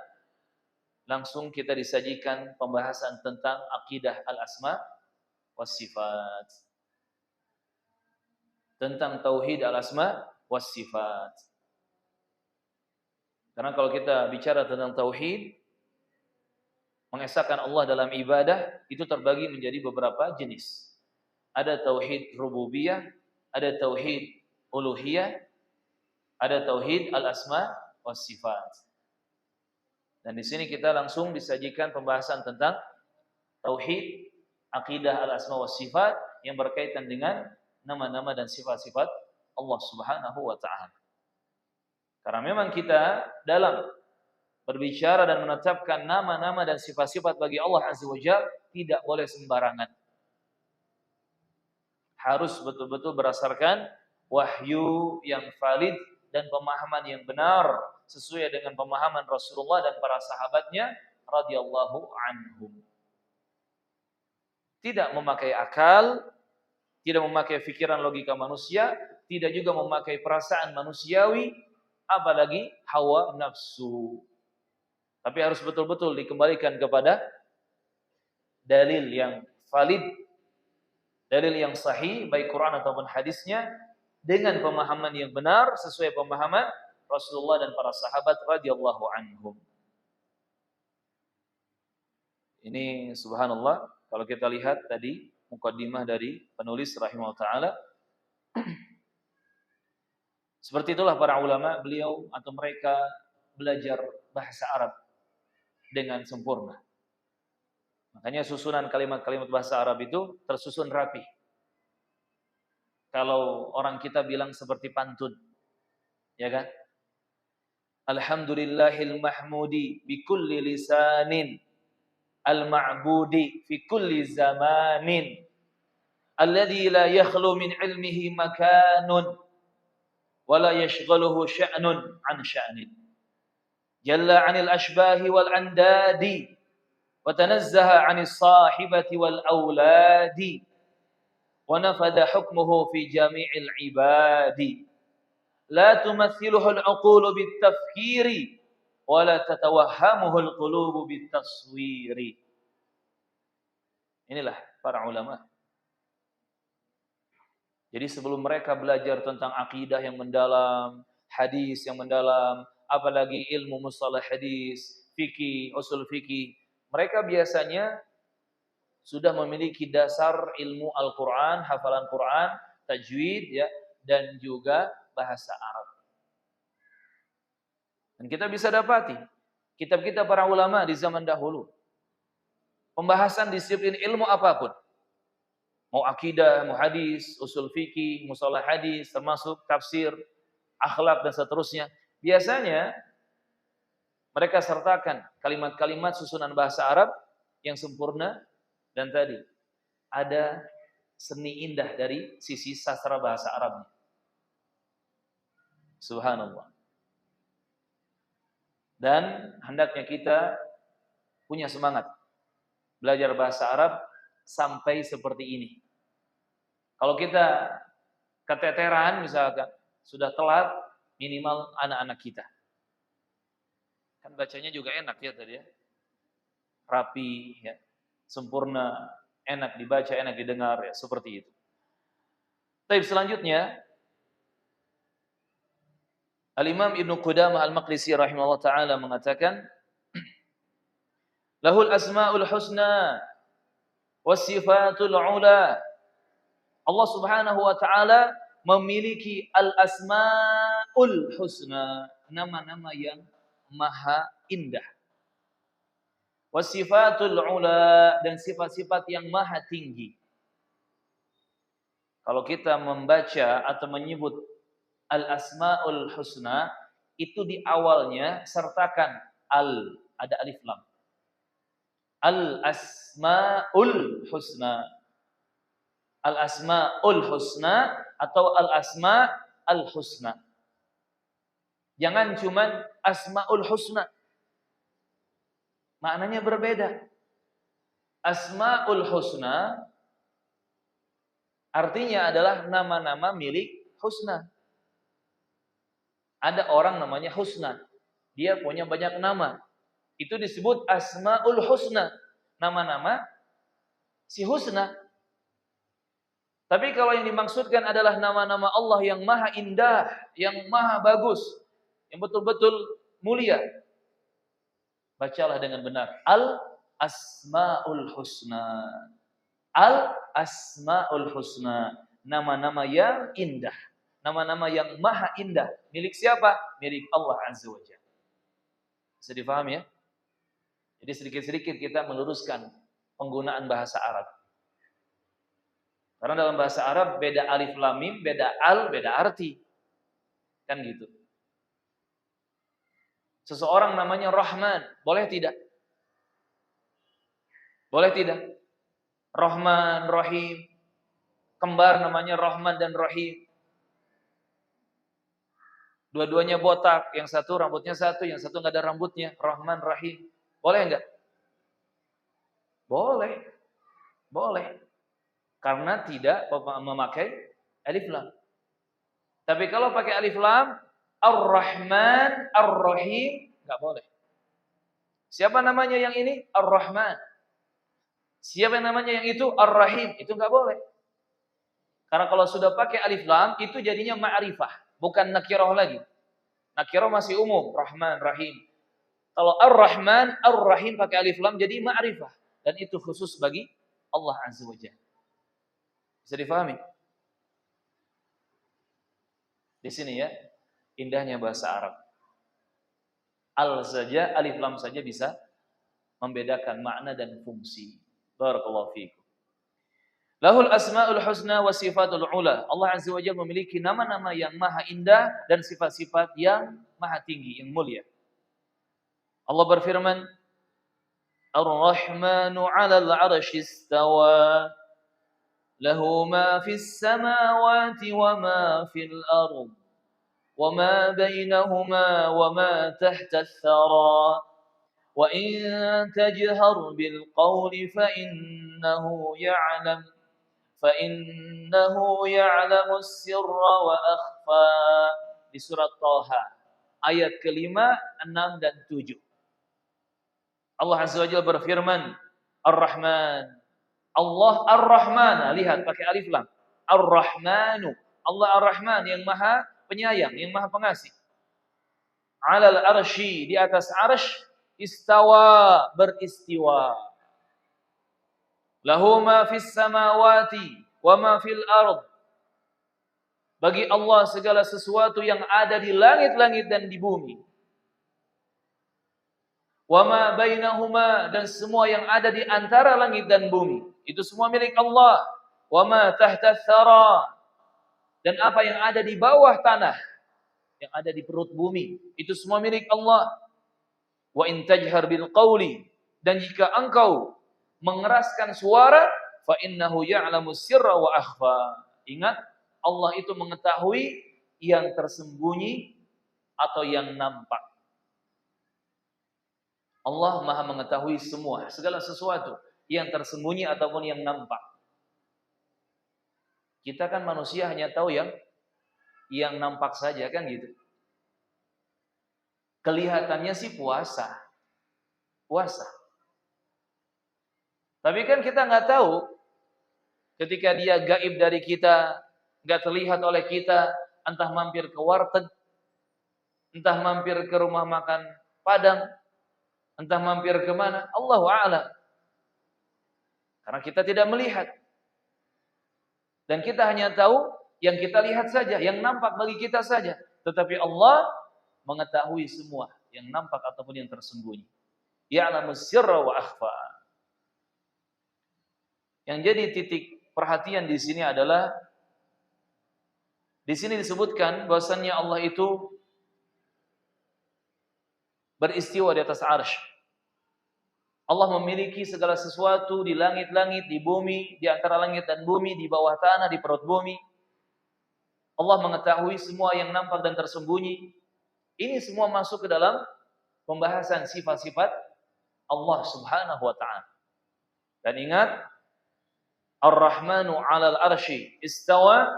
langsung kita disajikan pembahasan tentang akidah al-asma was sifat. Tentang tauhid al-asma was sifat. Karena kalau kita bicara tentang tauhid, mengesahkan Allah dalam ibadah, itu terbagi menjadi beberapa jenis. Ada tauhid rububiyah, ada tauhid uluhiyah, ada tauhid al-asma was sifat. Dan di sini kita langsung disajikan pembahasan tentang tauhid akidah al-asma was sifat yang berkaitan dengan nama-nama dan sifat-sifat Allah Subhanahu wa taala. Karena memang kita dalam berbicara dan menetapkan nama-nama dan sifat-sifat bagi Allah Azza wa Jalla tidak boleh sembarangan. Harus betul-betul berdasarkan wahyu yang valid dan pemahaman yang benar sesuai dengan pemahaman Rasulullah dan para sahabatnya radhiyallahu anhum. Tidak memakai akal, tidak memakai pikiran logika manusia, tidak juga memakai perasaan manusiawi, apalagi hawa nafsu. Tapi harus betul-betul dikembalikan kepada dalil yang valid, dalil yang sahih, baik Quran ataupun hadisnya, dengan pemahaman yang benar sesuai pemahaman Rasulullah dan para sahabat radhiyallahu anhum. Ini subhanallah, kalau kita lihat tadi muqaddimah dari penulis rahimahullah taala, seperti itulah para ulama, beliau atau mereka belajar bahasa Arab dengan sempurna. Makanya susunan kalimat-kalimat bahasa Arab itu tersusun rapi. Kalau orang kita bilang seperti pantun, ya kan? Alhamdulillahil mahmudi bi kulli lisanin al-ma'budi fi kulli zamanin alladzi la yakhlu min ilmihi makanun wa la yashghaluhu sya'nun an sya'nin jalla 'anil ashbahi wal andadi wa tanazzaha 'anis sahibati wal auladi wa nafada hukmuhu fi jami'il ibadi la tumathiluhu al-'uqulu bit-tafkiri wa la tatawahhamuhu al-qulubu bit-taswiri. Inilah para ulama. Jadi sebelum mereka belajar tentang akidah yang mendalam, hadis yang mendalam, apalagi ilmu mustalah hadis, fikih, usul fikih, mereka biasanya sudah memiliki dasar ilmu Al-Quran, hafalan Quran, tajwid, ya, dan juga bahasa Arab. Dan kita bisa dapati kitab-kitab para ulama di zaman dahulu, pembahasan disiplin ilmu apapun, mau akidah, mau hadis, usul fikih, mustalah hadis, termasuk tafsir, akhlak dan seterusnya. Biasanya mereka sertakan kalimat-kalimat susunan bahasa Arab yang sempurna dan tadi ada seni indah dari sisi sastra bahasa Arabnya. Subhanallah. Dan hendaknya kita punya semangat belajar bahasa Arab sampai seperti ini. Kalau kita keteteran misalkan, sudah telat, minimal anak-anak kita. Kan bacanya juga enak ya tadi ya. Rapi, ya, sempurna, enak dibaca, enak didengar, ya, seperti itu. Tapi selanjutnya, Al-Imam Ibnu Qudamah Al-Maqdisi rahimahullah ta'ala mengatakan, Lahul asma'ul husna was-sifatul ula. Allah Subhanahu wa taala memiliki al-asma'ul husna, nama-nama yang maha indah. Was-sifatul ula, dan sifat-sifat yang maha tinggi. Kalau kita membaca atau menyebut al-asma'ul husna, itu di awalnya sertakan al, ada alif lam. Al-asma'ul husna. Al-asma'ul husna atau al-asma' al-husna. Jangan cuman asma'ul husna. Maknanya berbeda. Asma'ul husna artinya adalah nama-nama milik husna. Ada orang namanya Husna. Dia punya banyak nama. Itu disebut asma'ul husna. Nama-nama si Husna. Tapi kalau yang dimaksudkan adalah nama-nama Allah yang maha indah, yang maha bagus, yang betul-betul mulia, bacalah dengan benar. Al-asma'ul husna. Al-asma'ul husna. Nama-nama yang indah. Nama-nama yang maha indah. Milik siapa? Milik Allah Azza wa Jalla. Bisa difahami ya? Jadi sedikit-sedikit kita meluruskan penggunaan bahasa Arab. Karena dalam bahasa Arab beda alif lam mim, beda al, beda arti. Kan gitu. Seseorang namanya Rahman, boleh tidak? Boleh tidak? Rahman, Rahim. Kembar namanya Rahman dan Rahim. Dua-duanya botak, yang satu rambutnya satu, yang satu enggak ada rambutnya. Rahman, Rahim. Boleh enggak? Boleh. Boleh. Karena tidak memakai alif lam. Tapi kalau pakai alif lam, Ar-Rahman, Ar-Rahim, enggak boleh. Siapa namanya yang ini? Ar-Rahman. Siapa namanya yang itu? Ar-Rahim. Itu enggak boleh. Karena kalau sudah pakai alif lam, itu jadinya ma'rifah, bukan nakirah lagi. Nakirah masih umum, Rahman, Rahim. Kalau Ar-Rahman, Ar-Rahim pakai alif lam jadi ma'rifah, dan itu khusus bagi Allah Azza wa Jalla. Bisa difahami? Di sini ya, indahnya bahasa Arab. Al saja, alif lam saja bisa membedakan makna dan fungsi. Barakallahu fiikum. Lahul asmaul husna wa sifatul ula. Allah Azza wa Jalla memiliki nama-nama yang maha indah dan sifat-sifat yang maha tinggi, yang mulia. Allah berfirman, Ar-Rahmanu 'alal 'arsy istawa. Lahu ma fis samawati wa ma fil ardh. Wa ma bainahuma wa ma tahta ath-thara. Wa in tajhar bil qawli fa innahu ya'lamu as-sirra wa akhfa. Di surat Thaha ayat kelima, 6 dan 7. Allah Azza wa Jalla berfirman, Ar-Rahman. Allah Ar-Rahman. Lihat pakai alif lam. Ar-Rahmanu. Allah Ar-Rahman yang maha penyayang, yang maha pengasih. 'Alal arsy, di atas arsy, istawa, beristiwa. Lahu ma fis samawati wa ma fil ard. Bagi Allah segala sesuatu yang ada di langit-langit dan di bumi. Wa ma bainahuma, dan semua yang ada di antara langit dan bumi. Itu semua milik Allah. Wa ma tahta tsara, dan apa yang ada di bawah tanah, yang ada di perut bumi, itu semua milik Allah. Wa in tajhar bil qawli, dan jika engkau mengeraskan suara, fa innahu ya'lamu sirra wa akhfa. Ingat, Allah itu mengetahui yang tersembunyi atau yang nampak. Allah maha mengetahui semua, segala sesuatu, yang tersembunyi ataupun yang nampak. Kita kan manusia hanya tahu yang nampak saja, kan gitu. Kelihatannya sih puasa. Tapi kan kita nggak tahu ketika dia gaib dari kita, nggak terlihat oleh kita, entah mampir ke warteg, entah mampir ke rumah makan Padang, entah mampir ke mana, Allahu a'lam. Karena kita tidak melihat. Dan kita hanya tahu yang kita lihat saja, yang nampak bagi kita saja. Tetapi Allah mengetahui semua, yang nampak ataupun yang tersembunyi. Ya'lamu sirra wa akhfa. Yang jadi titik perhatian di sini adalah, di sini disebutkan bahwasannya Allah itu beristiwa di atas arsy. Allah memiliki segala sesuatu di langit-langit, di bumi, di antara langit dan bumi, di bawah tanah, di perut bumi. Allah mengetahui semua yang nampak dan tersembunyi. Ini semua masuk ke dalam pembahasan sifat-sifat Allah Subhanahu wa ta'ala. Dan ingat, Ar-Rahmanu 'alal arsy istawa.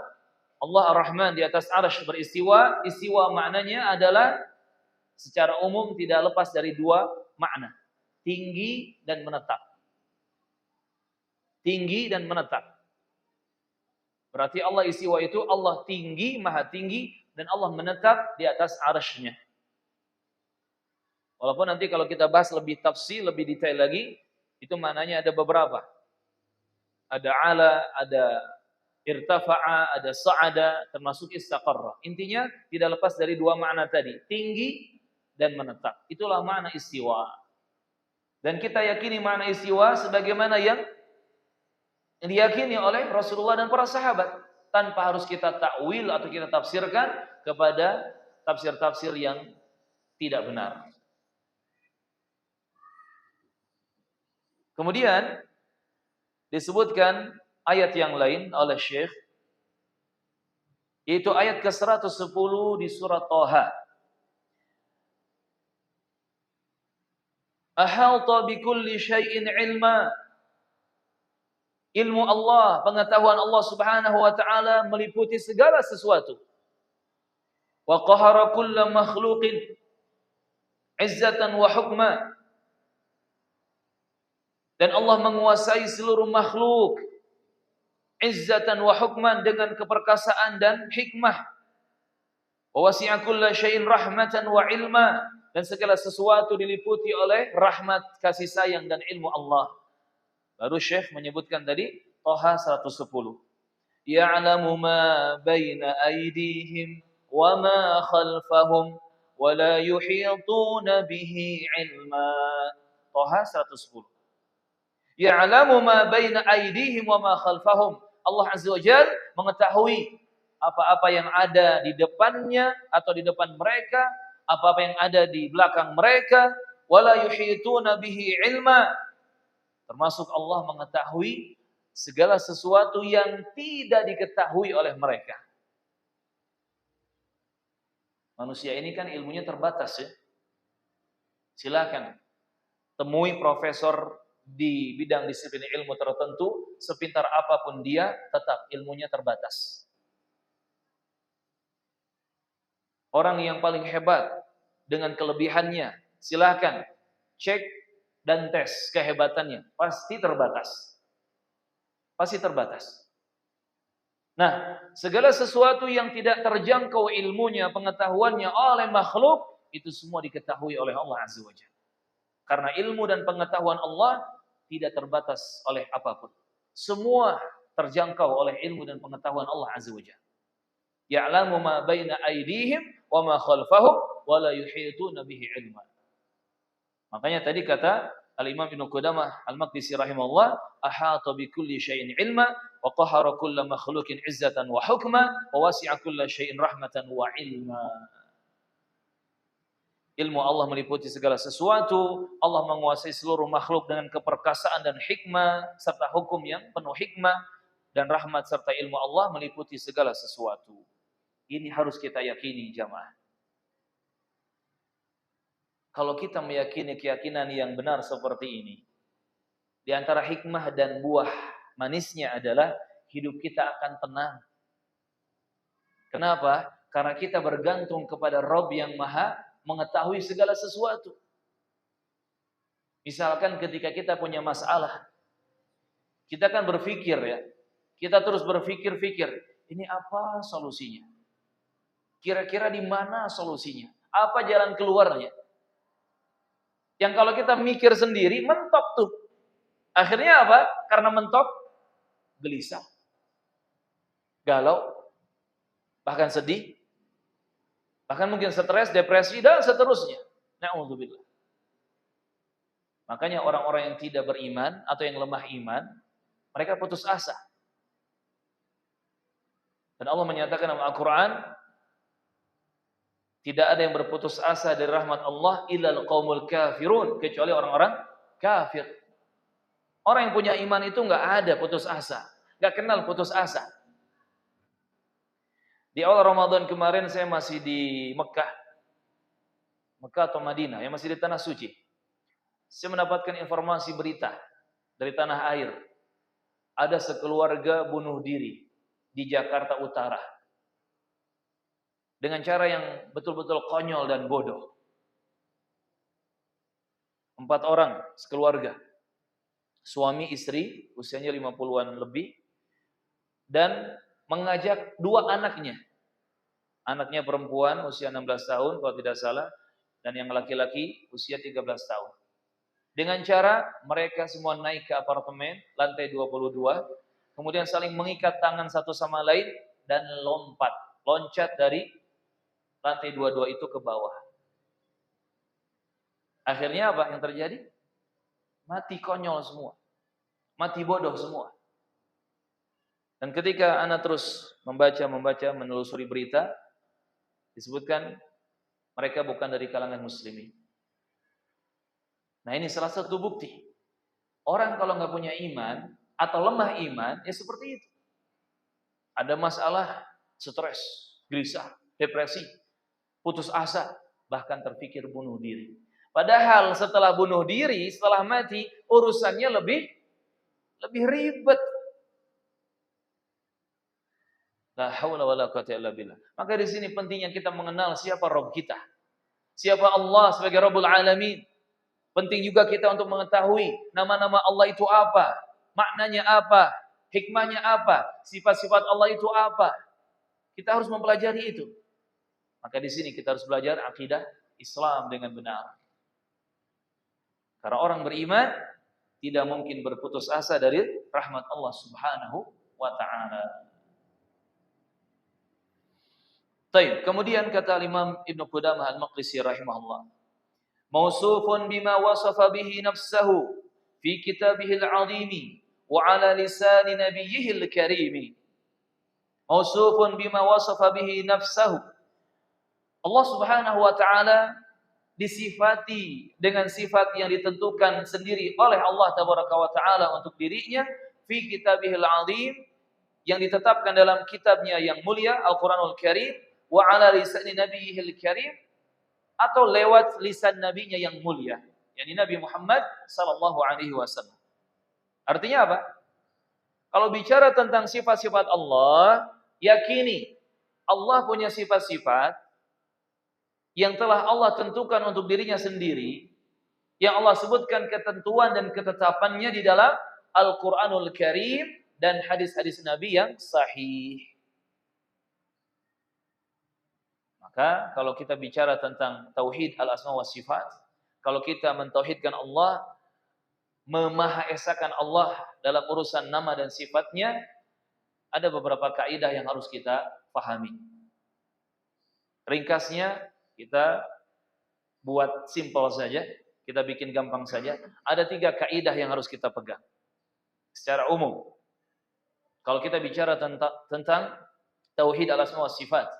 Allah Ar-Rahman di atas arsy beristiwa. Istiwa maknanya adalah secara umum tidak lepas dari dua makna. Tinggi dan menetap. Tinggi dan menetap. Berarti Allah istiwa itu Allah tinggi, maha tinggi, dan Allah menetap di atas arsy-Nya. Walaupun nanti kalau kita bahas lebih tafsir, lebih detail lagi, itu maknanya ada beberapa. Ada ala, ada irtafa'a, ada sa'ada, termasuk istaqarra. Intinya tidak lepas dari dua makna tadi, tinggi dan menetap. Itulah makna istiwa. Dan kita yakini makna istiwa sebagaimana yang diyakini oleh Rasulullah dan para sahabat, tanpa harus kita takwil atau kita tafsirkan kepada tafsir-tafsir yang tidak benar. Kemudian disebutkan ayat yang lain oleh Syekh, yaitu ayat ke-110 di surat Thaha. Ahata bikulli syai'in ilma. Ilmu Allah, pengetahuan Allah Subhanahu wa ta'ala meliputi segala sesuatu. Wa qahara kulla makhluqin izzatan wa hukma. Dan Allah menguasai seluruh makhluk izzatan wa hukman, dengan keperkasaan dan hikmah. Wa wasi'a kulla syai'in rahmatan wa ilma, dan segala sesuatu diliputi oleh rahmat, kasih sayang dan ilmu Allah. Baru Syekh menyebutkan tadi Thaha 110. Ya'lamu ma baina aydihim wa ma khalfahum wa la yuhituna bihi ilma. Thaha 110. Ya'lamu ma baina aydihim wa ma khalfahum. Allah Azza wa Jalla mengetahui apa-apa yang ada di depannya atau di depan mereka, apa-apa yang ada di belakang mereka, wala yuhituna bihi ilma. Termasuk Allah mengetahui segala sesuatu yang tidak diketahui oleh mereka. Manusia ini kan ilmunya terbatas ya. Silakan temui profesor di bidang disiplin ilmu tertentu, sepintar apapun dia, tetap ilmunya terbatas. Orang yang paling hebat dengan kelebihannya, silakan cek dan tes kehebatannya, pasti terbatas. Pasti terbatas. Nah, segala sesuatu yang tidak terjangkau ilmunya, pengetahuannya oleh makhluk, itu semua diketahui oleh Allah Azza wa Jalla. Karena ilmu dan pengetahuan Allah tidak terbatas oleh apapun. Semua terjangkau oleh ilmu dan pengetahuan Allah Azza wa Jalla. Ya'lamu ma baina aydihim wa ma khalfahum wa la yuhituna bihi ilma. Makanya tadi kata Al-Imam Ibnu Qudamah Al-Maqdisi rahimahullah, ahata bi kulli syai'in ilma wa qahara kulla makhluqin izzatan wa hukma wa wasi'a kulla syai'in rahmatan wa ilma. Ilmu Allah meliputi segala sesuatu, Allah menguasai seluruh makhluk dengan keperkasaan dan hikmah serta hukum yang penuh hikmah, dan rahmat serta ilmu Allah meliputi segala sesuatu. Ini harus kita yakini jamaah. Kalau kita meyakini keyakinan yang benar seperti ini, di antara hikmah dan buah manisnya adalah hidup kita akan tenang. Kenapa? Karena kita bergantung kepada Rabb yang Maha mengetahui segala sesuatu. Misalkan ketika kita punya masalah, kita kan berpikir ya, kita terus berpikir-pikir, ini apa solusinya? Kira-kira di mana solusinya? Apa jalan keluarnya? Yang kalau kita mikir sendiri, mentok tuh. Akhirnya apa? Karena mentok, gelisah, galau, bahkan sedih, bahkan mungkin stres, depresi, dan seterusnya. Na'udzubillah. Makanya orang-orang yang tidak beriman atau yang lemah iman, mereka putus asa. Dan Allah menyatakan dalam Al-Quran, tidak ada yang berputus asa dari rahmat Allah illal qaumul kafirun, kecuali orang-orang kafir. Orang yang punya iman itu nggak ada putus asa, nggak kenal putus asa. Di awal Ramadan kemarin saya masih di Mekah atau Madinah, yang masih di tanah suci. Saya mendapatkan informasi berita dari tanah air. Ada sekeluarga bunuh diri di Jakarta Utara. Dengan cara yang betul-betul konyol dan bodoh. 4 orang sekeluarga. Suami, istri, usianya 50-an lebih. Dan mengajak 2 anaknya. Anaknya perempuan usia 16 tahun kalau tidak salah, dan yang laki-laki usia 13 tahun. Dengan cara mereka semua naik ke apartemen lantai 22, kemudian saling mengikat tangan satu sama lain dan loncat dari lantai 22 itu ke bawah. Akhirnya apa yang terjadi? Mati konyol semua. Mati bodoh semua. Dan ketika anak terus membaca, menelusuri berita, disebutkan mereka bukan dari kalangan muslimin. Nah, ini salah satu bukti. Orang kalau nggak punya iman atau lemah iman, ya seperti itu. Ada masalah, stres, gelisah, depresi, putus asa, bahkan terpikir bunuh diri. Padahal setelah bunuh diri, setelah mati, urusannya lebih ribet. La haula wala quwwata illa billah. Maka di sini pentingnya kita mengenal siapa Rabb kita. Siapa Allah sebagai Rabbul Alamin. Penting juga kita untuk mengetahui nama-nama Allah itu apa, maknanya apa, hikmahnya apa, sifat-sifat Allah itu apa. Kita harus mempelajari itu. Maka di sini kita harus belajar akidah Islam dengan benar. Karena orang beriman tidak mungkin berputus asa dari rahmat Allah Subhanahu wa taala. Baik, kemudian kata Imam Ibnu Qudamah Al-Maqdisi rahimahullah, mausufun bima wasafa bihi nafsahu fi kitabihil 'azimi wa 'ala lisan nabiyyihil karimi mausufun bima wasafa bihi nafsahu. Allah Subhanahu wa taala disifati dengan sifat yang ditentukan sendiri oleh Allah Tabaraka wa taala untuk dirinya fi kitabihil 'azim, yang ditetapkan dalam kitabnya yang mulia Al-Qur'anul Karim, wa 'ala lisan nabiyyihil karim, atau lewat lisan nabinya yang mulia, yakni Nabi Muhammad sallallahu alaihi wasallam. Artinya apa? Kalau bicara tentang sifat-sifat Allah, yakini Allah punya sifat-sifat yang telah Allah tentukan untuk dirinya sendiri, yang Allah sebutkan ketentuan dan ketetapannya di dalam Al-Qur'anul Karim dan hadis-hadis Nabi yang sahih. Maka kalau kita bicara tentang tauhid al-asma wa sifat, kalau kita mentauhidkan Allah, memahaesakan Allah dalam urusan nama dan sifatnya, ada beberapa kaidah yang harus kita pahami. Ringkasnya kita buat simpel saja, kita bikin gampang saja. Ada 3 kaidah yang harus kita pegang secara umum. Kalau kita bicara tentang tauhid al-asma wa sifat,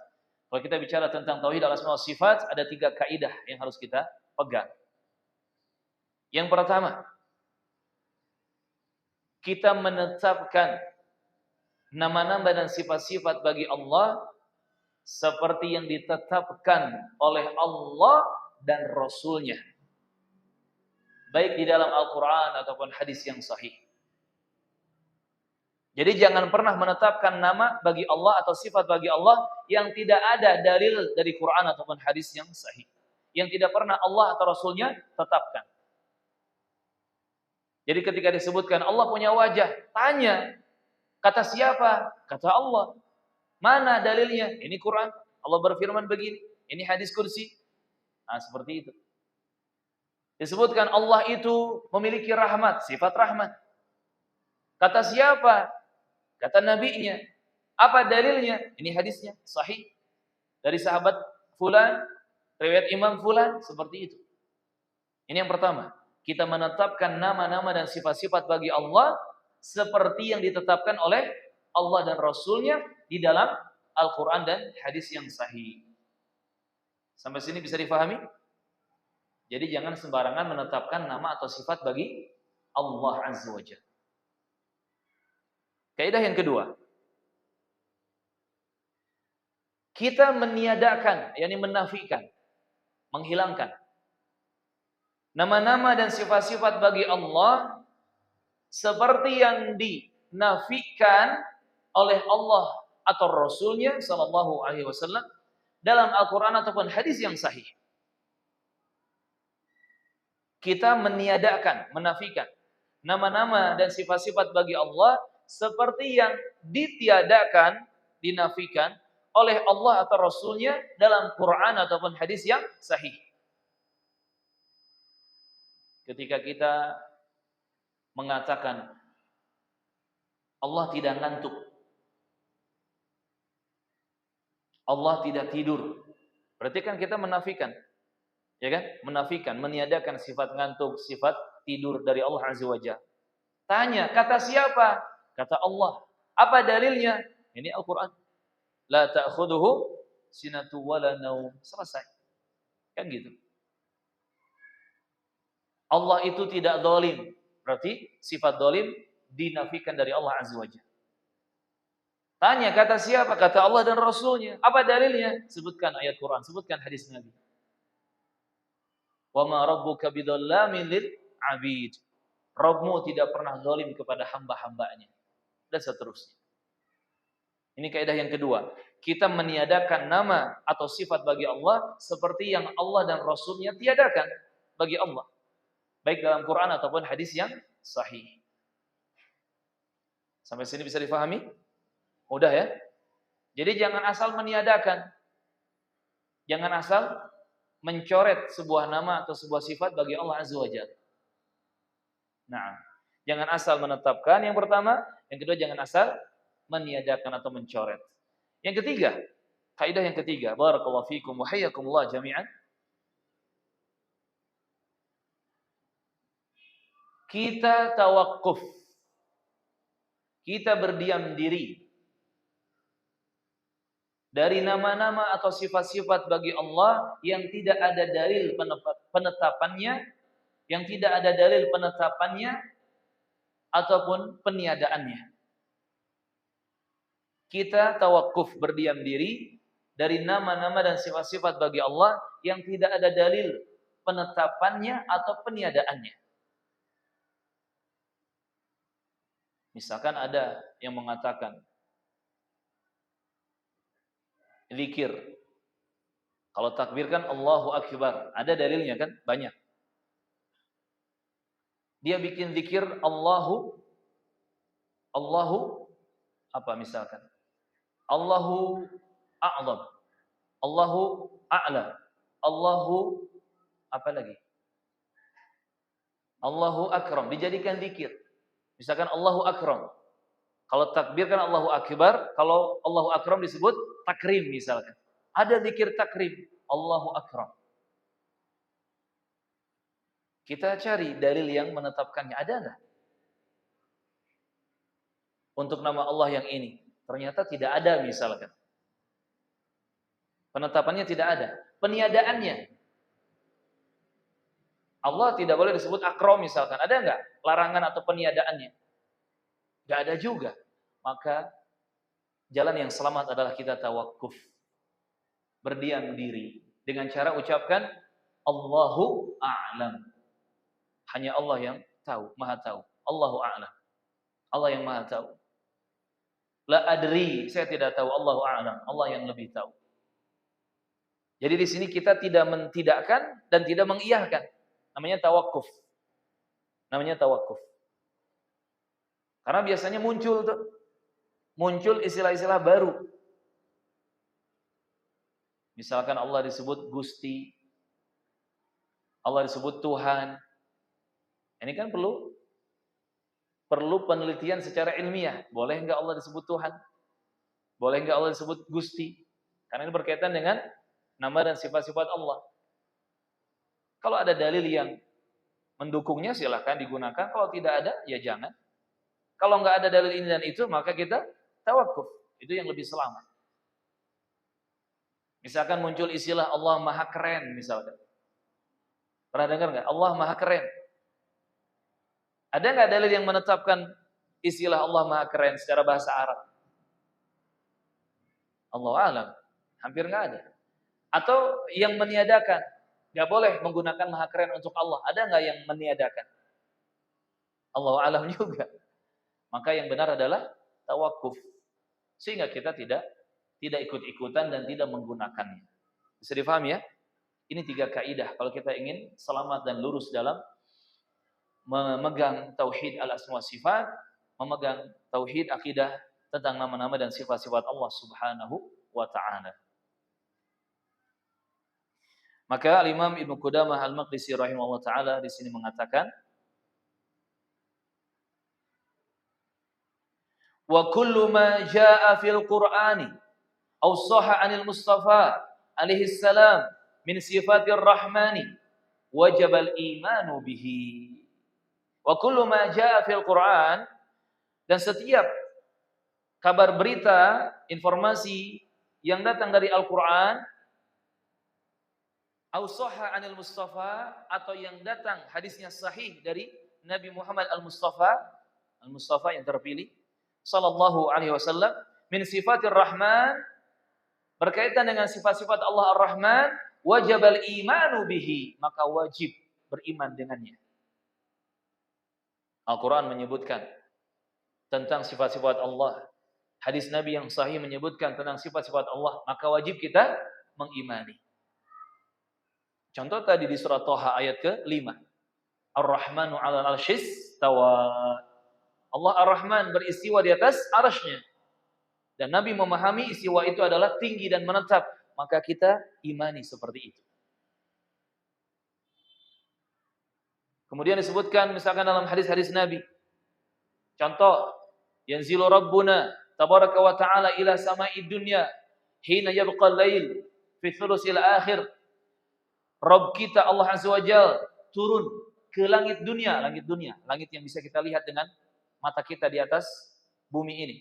kalau kita bicara tentang tauhid al-asma wa sifat, ada 3 kaidah yang harus kita pegang. Yang pertama, kita menetapkan nama-nama dan sifat-sifat bagi Allah seperti yang ditetapkan oleh Allah dan Rasul-Nya, baik di dalam Al-Quran ataupun hadis yang sahih. Jadi jangan pernah menetapkan nama bagi Allah atau sifat bagi Allah yang tidak ada dalil dari Quran ataupun hadis yang sahih, yang tidak pernah Allah atau Rasul-Nya tetapkan. Jadi ketika disebutkan Allah punya wajah, tanya, kata siapa? Kata Allah. Mana dalilnya? Ini Quran. Allah berfirman begini. Ini hadis kursi. Nah, seperti itu. Disebutkan Allah itu memiliki rahmat, sifat rahmat. Kata siapa? Kata nabinya. Apa dalilnya? Ini hadisnya sahih dari sahabat fulan, riwayat Imam fulan, seperti itu. Ini yang pertama. Kita menetapkan nama-nama dan sifat-sifat bagi Allah seperti yang ditetapkan oleh Allah dan Rasul-Nya di dalam Al-Quran dan hadis yang sahih. Sampai sini bisa difahami? Jadi jangan sembarangan menetapkan nama atau sifat bagi Allah Azza wa Jalla. Kaidah yang kedua, kita meniadakan, yakni menafikan, menghilangkan nama-nama dan sifat-sifat bagi Allah seperti yang dinafikan oleh Allah atau Rasul-Nya sallallahu alaihi wasallam dalam Al-Quran ataupun hadis yang sahih. Kita meniadakan, menafikan nama-nama dan sifat-sifat bagi Allah seperti yang ditiadakan, dinafikan oleh Allah atau Rasul-Nya dalam Quran ataupun hadis yang sahih. Ketika kita mengatakan Allah tidak ngantuk, Allah tidak tidur, berarti kan kita menafikan, ya kan? Menafikan, meniadakan sifat ngantuk, sifat tidur dari Allah Azza wa Jalla. Tanya, kata siapa? Kata Allah. Apa dalilnya? Ini Al-Quran. La ta'khuduhu sinatu wala naum. Selesai. Kan gitu. Allah itu tidak zalim. Berarti sifat zalim dinafikan dari Allah Azza wa Jalla. Tanya, kata siapa? Kata Allah dan Rasul-Nya. Apa dalilnya? Sebutkan ayat Quran, sebutkan hadis Nabi. Wa ma rabbuka bidzallamin lil 'abid. Rabbmu tidak pernah zalim kepada hamba-hambanya. Dan seterusnya. Ini kaidah yang kedua. Kita meniadakan nama atau sifat bagi Allah seperti yang Allah dan Rasul-Nya tiadakan bagi Allah. Baik dalam Quran ataupun hadis yang sahih. Sampai sini bisa difahami? Mudah ya? Jadi jangan asal meniadakan. Jangan asal mencoret sebuah nama atau sebuah sifat bagi Allah Azza wa Jalla. Nah, jangan asal menetapkan yang pertama, yang kedua jangan asal meniadakan atau mencoret. Yang ketiga, kaidah yang ketiga, barakallahu fikum wa hayyakumullah jami'an. kita tawakuf, kita berdiam diri dari nama-nama atau sifat-sifat bagi Allah yang tidak ada dalil penetapannya, yang tidak ada dalil penetapannya ataupun peniadaannya. Kita tawakuf, berdiam diri dari nama-nama dan sifat-sifat bagi Allah yang tidak ada dalil penetapannya atau peniadaannya. Misalkan ada yang mengatakan zikir, kalau takbir kan Allahu Akbar, ada dalilnya kan? Banyak. Dia bikin zikir Allahu apa misalkan? Allahu a'zam, Allahu a'la, Allahu apa lagi? Allahu akram, dijadikan zikir. Misalkan Allahu akram. Kalau takbir kan Allahu akbar, kalau Allahu akram disebut takrim misalkan. Ada zikir takrim, Allahu akram. Kita cari dalil yang menetapkannya, ada enggak? Untuk nama Allah yang ini, ternyata tidak ada misalkan. Penetapannya tidak ada. Peniadaannya, Allah tidak boleh disebut akram misalkan. Ada enggak larangan atau peniadaannya? Enggak ada juga. Maka jalan yang selamat adalah kita tawakuf, berdiam diri dengan cara ucapkan Allahu a'lam. Hanya Allah yang tahu, maha tahu. Allahu a'lam. Allah yang maha tahu. La adri, saya tidak tahu. Allahu a'lam. Allah yang lebih tahu. Jadi di sini kita tidak mentidakkan dan tidak mengiyahkan. Namanya tawakuf. Namanya tawakuf. Karena biasanya muncul istilah-istilah baru. Misalkan Allah disebut Gusti, Allah disebut Tuhan. Ini kan perlu penelitian secara ilmiah. Boleh enggak Allah disebut Tuhan? Boleh enggak Allah disebut Gusti? Karena ini berkaitan dengan nama dan sifat-sifat Allah. Kalau ada dalil yang mendukungnya silahkan digunakan. Kalau tidak ada, ya jangan. Kalau enggak ada dalil ini dan itu, maka kita tawakuf. Itu yang lebih selamat. Misalkan muncul istilah Allah Maha Keren misalkan. Pernah dengar enggak? Allah Maha Keren. Ada enggak dalil yang menetapkan istilah Allah Maha Keren secara bahasa Arab? Allahu a'lam. Hampir enggak ada. Atau yang meniadakan, enggak boleh menggunakan Maha Keren untuk Allah. Ada enggak yang meniadakan? Allahu a'lam juga. Maka yang benar adalah tawakuf. Sehingga kita tidak ikut-ikutan dan tidak menggunakannya. Bisa difahami ya? Ini 3 kaidah kalau kita ingin selamat dan lurus dalam memegang tauhid al-asma wa sifat, memegang tauhid akidah tentang nama-nama dan sifat-sifat Allah Subhanahu wa taala. Maka Imam Ibnu Qudamah Al-Maqdisi rahimahullah taala di sini mengatakan, wa kullu ma jaa fil Qur'ani aw sahha 'anil Mustafa alaihi salam min sifatir rahmani wajib al-imanu bihi. Wa kullu ma jaa fil Qur'an, dan setiap kabar berita, informasi yang datang dari Al-Qur'an, aw sahha 'anil Mustafa, atau yang datang hadisnya sahih dari Nabi Muhammad al-Mustafa yang terpilih sallallahu alaihi wasallam, min sifatir rahman, berkaitan dengan sifat-sifat Allah ar-Rahman, wajibal imanu bihi, maka wajib beriman dengannya. Al-Quran menyebutkan tentang sifat-sifat Allah, hadis Nabi yang sahih menyebutkan tentang sifat-sifat Allah, maka wajib kita mengimani. Contoh tadi di surah Thaha ayat ke-5, Ar-Rahmanu 'alal 'arsy istawa. Allah Ar-Rahman beristiwa di atas arasy-Nya. Dan Nabi memahami istiwa itu adalah tinggi dan menetap, maka kita imani seperti itu. Kemudian disebutkan misalkan dalam hadis-hadis Nabi. Contoh, yanzilu rabbuna tabaraka wa ta'ala ila sama'id dunya hina yabqa al-lail fi thulusil akhir. Rabb kita Allah Azza wa Jalla turun ke langit dunia, langit yang bisa kita lihat dengan mata kita di atas bumi ini.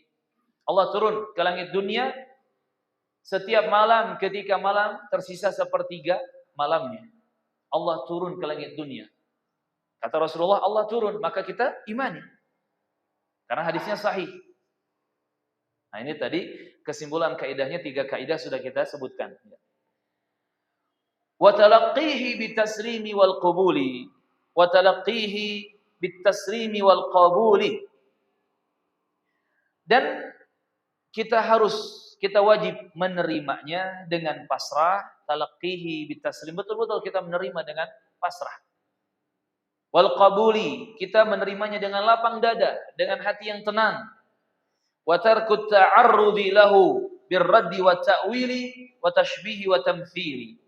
Allah turun ke langit dunia setiap malam ketika malam tersisa sepertiga malamnya. Allah turun ke langit dunia. Kata Rasulullah, Allah turun, maka kita imani. Karena hadisnya sahih. Nah ini tadi kesimpulan kaidahnya, 3 kaidah sudah kita sebutkan. Wa talaqqihi bitaslimi wal qabuli. Wa talaqqihi bitaslimi wal qabuli. Dan kita wajib menerimanya dengan pasrah, talaqqihi bitaslim, betul-betul kita menerima dengan pasrah. Wal qabuli, kita menerimanya dengan lapang dada, dengan hati yang tenang. Wa tarkut ta'arrudi lahu birraddi wa ta'wili wa tashbihi wa tamthili.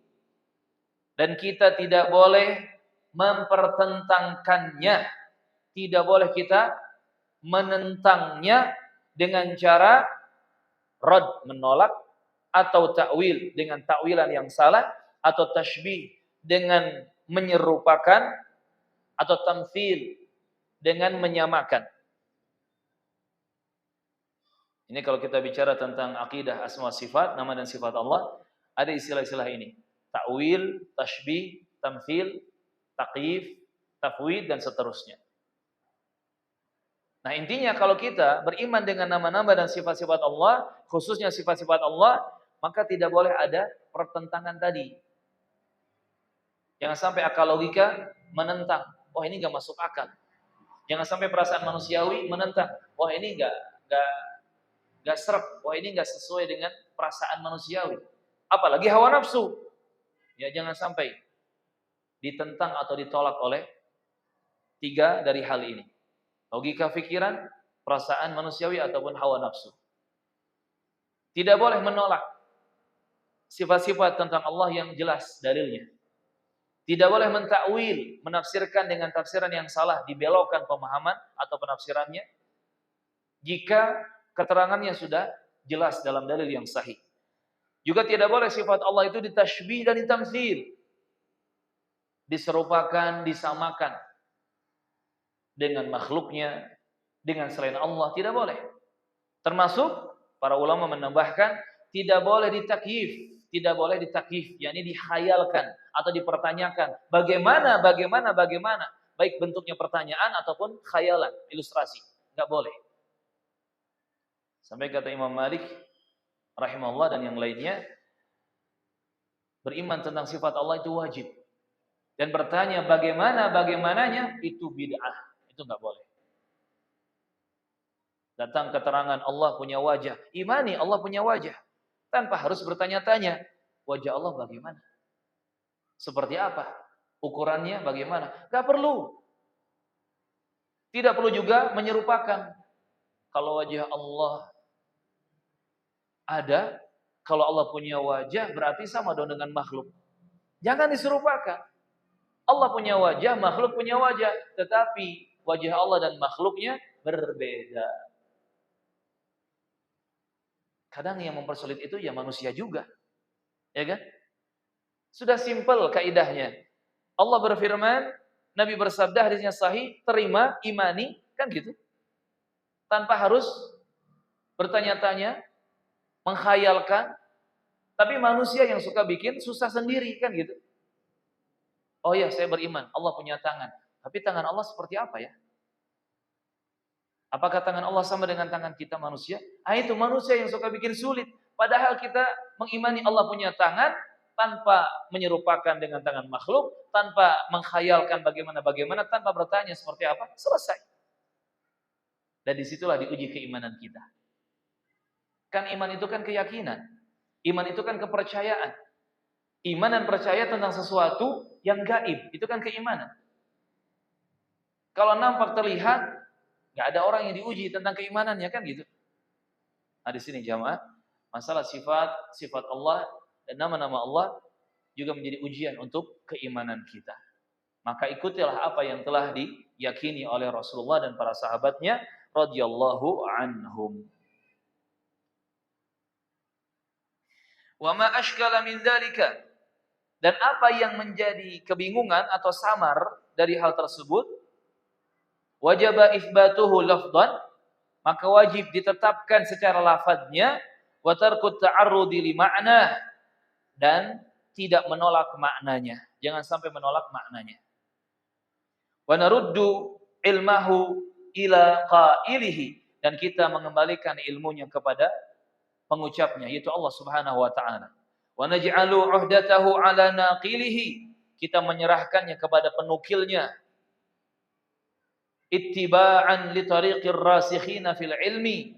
Dan kita tidak boleh mempertentangkannya, tidak boleh kita menentangnya dengan cara rad, menolak, atau ta'wil dengan ta'wilan yang salah, atau tashbih dengan menyerupakan, atau tamthil dengan menyamakan. Ini kalau kita bicara tentang akidah asma sifat, nama dan sifat Allah, ada istilah-istilah ini. Ta'wil, tashbih, tamthil, taqyif, tafwid, dan seterusnya. Nah intinya kalau kita beriman dengan nama-nama dan sifat-sifat Allah, khususnya sifat-sifat Allah, maka tidak boleh ada pertentangan tadi. Jangan sampai akal logika menentang. Wah ini nggak masuk akal. Jangan sampai perasaan manusiawi menentang. Wah ini nggak serap. Wah ini nggak sesuai dengan perasaan manusiawi. Apalagi hawa nafsu. Ya jangan sampai ditentang atau ditolak oleh 3 dari hal ini. Logika pikiran, perasaan manusiawi, ataupun hawa nafsu. Tidak boleh menolak sifat-sifat tentang Allah yang jelas dalilnya. Tidak boleh mentakwil, menafsirkan dengan tafsiran yang salah, dibelokkan pemahaman atau penafsirannya, jika keterangannya sudah jelas dalam dalil yang sahih. Juga tidak boleh sifat Allah itu ditashbih dan ditamtsil, diserupakan, disamakan dengan makhluknya, dengan selain Allah, tidak boleh. Termasuk para ulama menambahkan, tidak boleh ditakyif, yakni dihayalkan atau dipertanyakan bagaimana, baik bentuknya pertanyaan ataupun khayalan, ilustrasi, enggak boleh. Sampai kata Imam Malik rahimahullah dan yang lainnya, beriman tentang sifat Allah itu wajib, dan bertanya bagaimananya itu bid'ah, itu enggak boleh. Datang keterangan Allah punya wajah, imani Allah punya wajah, tanpa harus bertanya-tanya, wajah Allah bagaimana? Seperti apa? Ukurannya bagaimana? Gak perlu. Tidak perlu juga menyerupakan. Kalau wajah Allah ada, kalau Allah punya wajah, berarti sama dong dengan makhluk. Jangan diserupakan. Allah punya wajah, makhluk punya wajah. Tetapi wajah Allah dan makhluknya berbeda. Kadang yang mempersulit itu ya manusia juga. Ya kan? Sudah simpel kaidahnya. Allah berfirman, Nabi bersabda, hadisnya sahih, terima, imani, kan gitu. Tanpa harus bertanya-tanya, menghayalkan. Tapi manusia yang suka bikin susah sendiri, kan gitu. Oh ya, saya beriman, Allah punya tangan. Tapi tangan Allah seperti apa ya? Apakah tangan Allah sama dengan tangan kita manusia? Itu manusia yang suka bikin sulit. Padahal kita mengimani Allah punya tangan tanpa menyerupakan dengan tangan makhluk, tanpa menghayalkan bagaimana, tanpa bertanya seperti apa, selesai. Dan disitulah diuji keimanan kita. Kan iman itu kan keyakinan. Iman itu kan kepercayaan. Iman dan percaya tentang sesuatu yang gaib, itu kan keimanan. Kalau nampak terlihat, nggak ada orang yang diuji tentang keimanannya, kan gitu. Nah di sini jamaah, masalah sifat Allah dan nama-nama Allah juga menjadi ujian untuk keimanan kita. Maka ikutilah apa yang telah diyakini oleh Rasulullah dan para sahabatnya radhiyallahu anhum. Wa ma ashkala min dzalika, Dan apa yang menjadi kebingungan atau samar dari hal tersebut, wajaba itsbatuhu lafdhan, maka wajib ditetapkan secara lafadznya, wa tarkut ta'arrudi li ma'na, dan tidak menolak maknanya. Jangan sampai menolak maknanya. Wa naruddu ilmahu ila qailihi, dan kita mengembalikan ilmunya kepada pengucapnya, yaitu Allah Subhanahu wa taala. Wa naj'alu 'uhdatahu 'ala naqilihi, kita menyerahkannya kepada penukilnya. Ittiba'an li tariqir rasikhina fil ilmi,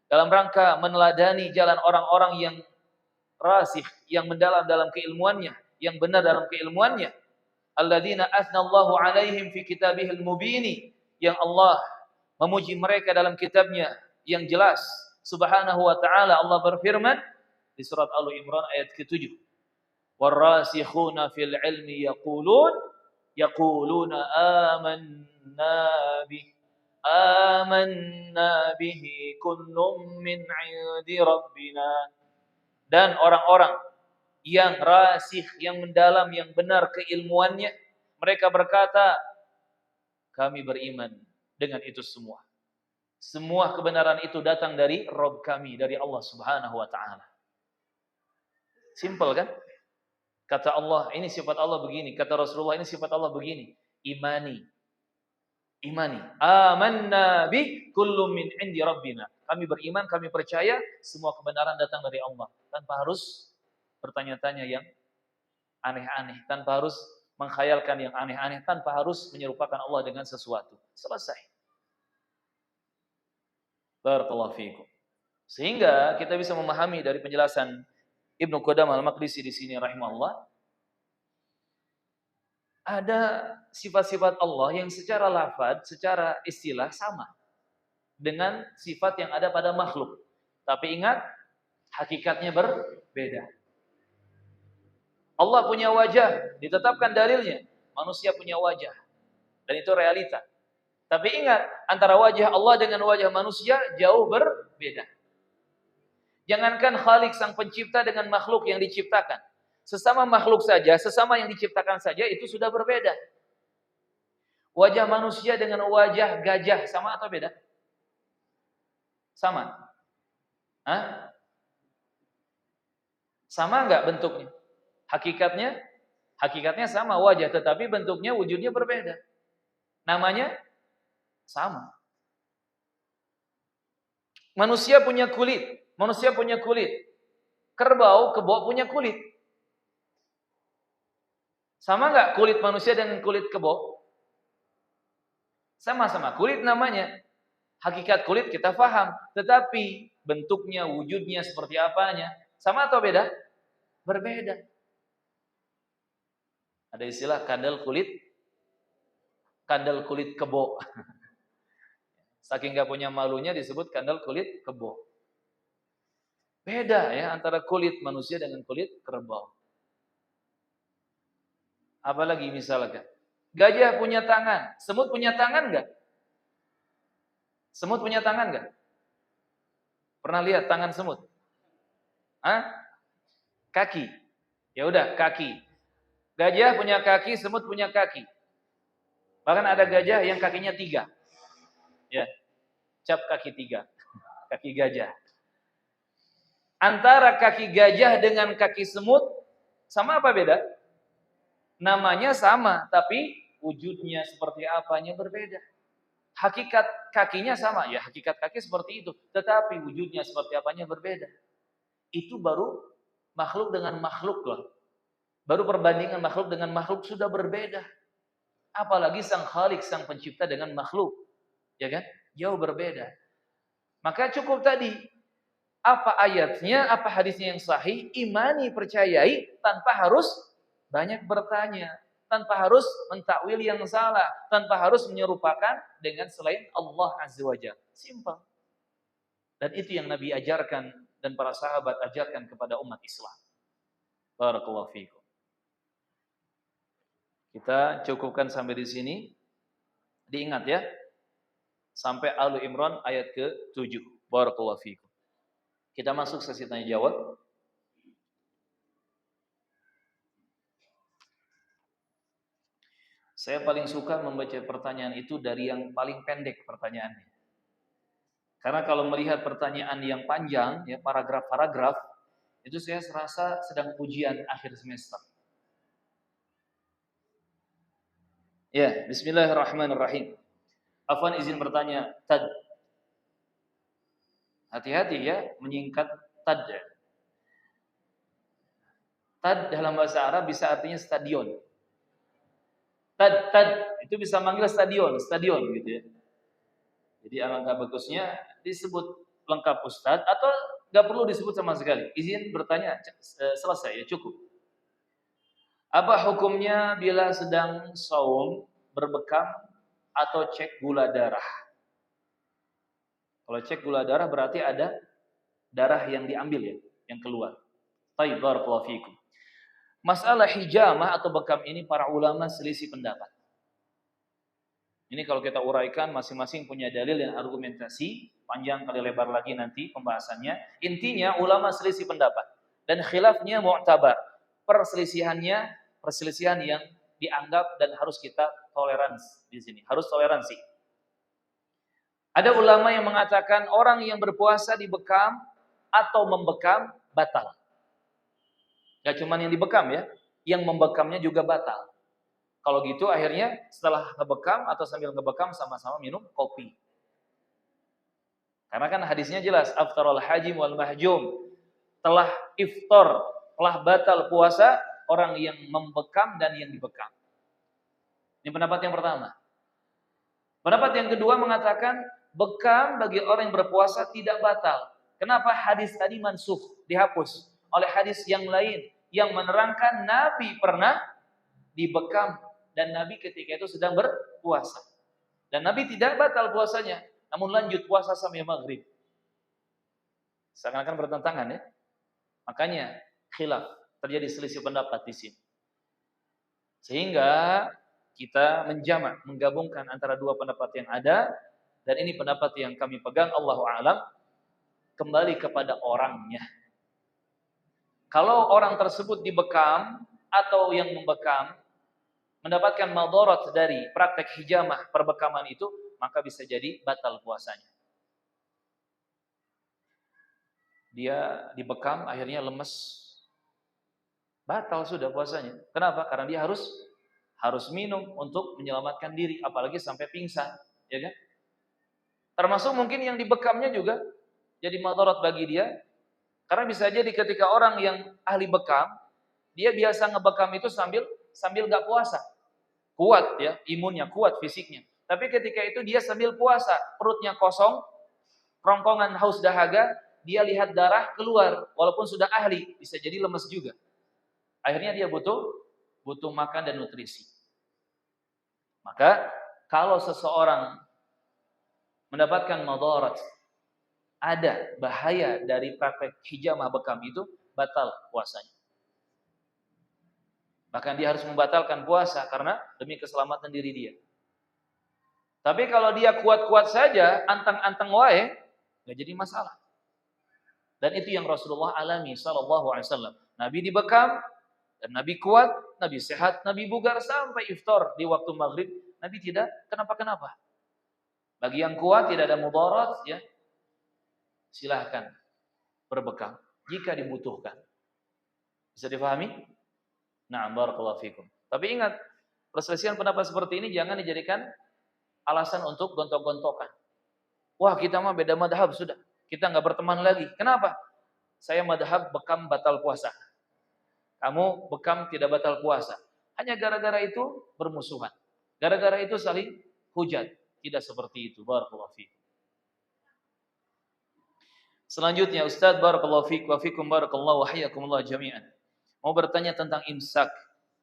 dalam rangka meneladani jalan orang-orang yang rasikh, yang mendalam dalam keilmuannya, yang benar dalam keilmuannya. Alladzina athnallahu 'alaihim fi kitabihil mubini, yang Allah memuji mereka dalam kitabnya yang jelas. Subhanahu wa ta'ala, Allah berfirman di surat Al-Imran ayat ke-7. Warrasikhuna fil ilmi yaquluna amanna bihi kullum min 'indi rabbina. Dan orang-orang yang rasikh, yang mendalam, yang benar keilmuannya, mereka berkata, kami beriman dengan itu semua. Semua kebenaran itu datang dari Rabb kami, dari Allah Subhanahu wa ta'ala. Simple kan? Kata Allah, ini sifat Allah begini. Kata Rasulullah, ini sifat Allah begini. Imani. Amanna bi kullum min indi rabbina. Kami beriman, kami percaya semua kebenaran datang dari Allah. Tanpa harus bertanya-tanya yang aneh-aneh. Tanpa harus mengkhayalkan yang aneh-aneh. Tanpa harus menyerupakan Allah dengan sesuatu. Selesai. Barakallahu fiikum. Sehingga kita bisa memahami dari penjelasan Ibnu Qudamah Al-Maqdisi di sini rahimahullah, ada sifat-sifat Allah yang secara lafaz, secara istilah sama dengan sifat yang ada pada makhluk. Tapi ingat, hakikatnya berbeda. Allah punya wajah, ditetapkan dalilnya. Manusia punya wajah. Dan itu realita. Tapi ingat, antara wajah Allah dengan wajah manusia jauh berbeda. Jangankan Khalik sang pencipta dengan makhluk yang diciptakan. Sesama makhluk saja, sesama yang diciptakan saja itu sudah berbeda. Wajah manusia dengan wajah gajah sama atau beda? Sama. Hah? Sama enggak bentuknya? Hakikatnya sama wajah, tetapi bentuknya, wujudnya berbeda. Namanya sama. Manusia punya kulit. Kerbau, kebo punya kulit. Sama enggak kulit manusia dengan kulit kebo? Sama-sama kulit namanya. Hakikat kulit kita paham, tetapi bentuknya, wujudnya seperti apanya, sama atau beda? Berbeda. Ada istilah kandel kulit kebo. Saking gak punya malunya disebut kandel kulit kebo. Beda ya antara kulit manusia dengan kulit kerbau. Apalagi misalkan gajah punya tangan, semut punya tangan enggak? Semut punya tangan enggak? Pernah lihat tangan semut? Hah? Kaki. Ya udah, kaki. Gajah punya kaki, semut punya kaki. Bahkan ada gajah yang kakinya 3. Ya. Cap kaki 3. Kaki gajah. Antara kaki gajah dengan kaki semut sama apa beda? Namanya sama, tapi wujudnya seperti apanya berbeda. Hakikat kakinya sama, ya hakikat kaki seperti itu, tetapi wujudnya seperti apanya berbeda. Itu baru makhluk dengan makhluk loh. Baru perbandingan makhluk dengan makhluk sudah berbeda. Apalagi sang Khalik, sang pencipta dengan makhluk. Ya kan? Jauh berbeda. Maka cukup tadi, apa ayatnya, apa hadisnya yang sahih, imani, percayai, tanpa harus banyak bertanya, tanpa harus mentakwil yang salah, tanpa harus menyerupakan dengan selain Allah Azza wa Jalla. Simpel. Dan itu yang Nabi ajarkan dan para sahabat ajarkan kepada umat Islam. Barakallahu fiikum. Kita cukupkan sampai di sini. Diingat ya. Sampai Al-Imran ayat ke-7. Barakallahu fiikum. Kita masuk sesi tanya jawab. Saya paling suka membaca pertanyaan itu dari yang paling pendek pertanyaannya. Karena kalau melihat pertanyaan yang panjang, ya paragraf-paragraf, itu saya serasa sedang ujian akhir semester. Ya, bismillahirrahmanirrahim. Afwan izin bertanya, tad. Hati-hati ya, menyingkat tad. Tad dalam bahasa Arab bisa artinya stadion. Tad itu bisa manggil stadion gitu ya. Jadi alangkah bagusnya disebut lengkap Ustadz atau nggak perlu disebut sama sekali. Izin bertanya selesai ya cukup. Apa hukumnya bila sedang saum berbekam atau cek gula darah? Kalau cek gula darah berarti ada darah yang diambil ya, yang keluar. Baik, barakallahu fiikum. Masalah hijamah atau bekam ini para ulama selisih pendapat. Ini kalau kita uraikan masing-masing punya dalil dan argumentasi, panjang kali lebar lagi nanti pembahasannya. Intinya ulama selisih pendapat dan khilafnya mu'tabar. Perselisihan yang dianggap dan harus kita toleransi di sini. Harus toleransi. Ada ulama yang mengatakan orang yang berpuasa dibekam atau membekam batal. Gak cuma yang dibekam ya, yang membekamnya juga batal. Kalau gitu akhirnya setelah ngebekam atau sambil ngebekam sama-sama minum kopi. Karena kan hadisnya jelas, aftarul hajim wal mahjum. Telah iftar, telah batal puasa orang yang membekam dan yang dibekam. Ini pendapat yang pertama. Pendapat yang kedua mengatakan bekam bagi orang yang berpuasa tidak batal. Kenapa hadis tadi mansukh, dihapus oleh hadis yang lain yang menerangkan Nabi pernah dibekam dan Nabi ketika itu sedang berpuasa. Dan Nabi tidak batal puasanya, namun lanjut puasa sampai maghrib. Seakan-akan bertentangan ya. Makanya khilaf, terjadi selisih pendapat di sini. Sehingga kita menjamak, menggabungkan antara dua pendapat yang ada, dan ini pendapat yang kami pegang, Allahu a'lam, kembali kepada orangnya. Kalau orang tersebut dibekam atau yang membekam mendapatkan madarat dari praktek hijamah perbekaman itu, maka bisa jadi batal puasanya. Dia dibekam akhirnya lemes, batal sudah puasanya. Kenapa? Karena dia harus minum untuk menyelamatkan diri, apalagi sampai pingsan, ya kan? Termasuk mungkin yang dibekamnya juga jadi madarat bagi dia, karena bisa jadi ketika orang yang ahli bekam, dia biasa ngebekam itu sambil nggak puasa. Kuat ya, imunnya kuat fisiknya. Tapi ketika itu dia sambil puasa, perutnya kosong, kerongkongan haus dahaga, dia lihat darah keluar, walaupun sudah ahli, bisa jadi lemes juga. Akhirnya dia butuh makan dan nutrisi. Maka kalau seseorang mendapatkan madarat, ada bahaya dari praktek hijamah bekam itu, batal puasanya. Bahkan dia harus membatalkan puasa karena demi keselamatan diri dia. Tapi kalau dia kuat-kuat saja, anteng-anteng wae, nggak jadi masalah. Dan itu yang Rasulullah alami sallallahu alaihi wasallam. Nabi dibekam dan Nabi kuat, Nabi sehat, Nabi bugar sampai iftar di waktu maghrib. Nabi tidak kenapa-kenapa. Bagi yang kuat tidak ada mudarat, ya silahkan berbekam jika dibutuhkan. Bisa difahami? Na'am, barakallahu fikum. Tapi ingat, perselisihan pendapat seperti ini jangan dijadikan alasan untuk gontok-gontokan. Wah, kita mah beda madhab sudah. Kita nggak berteman lagi. Kenapa? Saya madhab bekam batal puasa. Kamu bekam tidak batal puasa. Hanya gara-gara itu bermusuhan. Gara-gara itu saling hujat. Tidak seperti itu. Barakallahu fikum. Selanjutnya, Ustaz, barakallahu fikum wa fikum barakallahu wa hayyakumullah jami'an. Mau bertanya tentang imsak.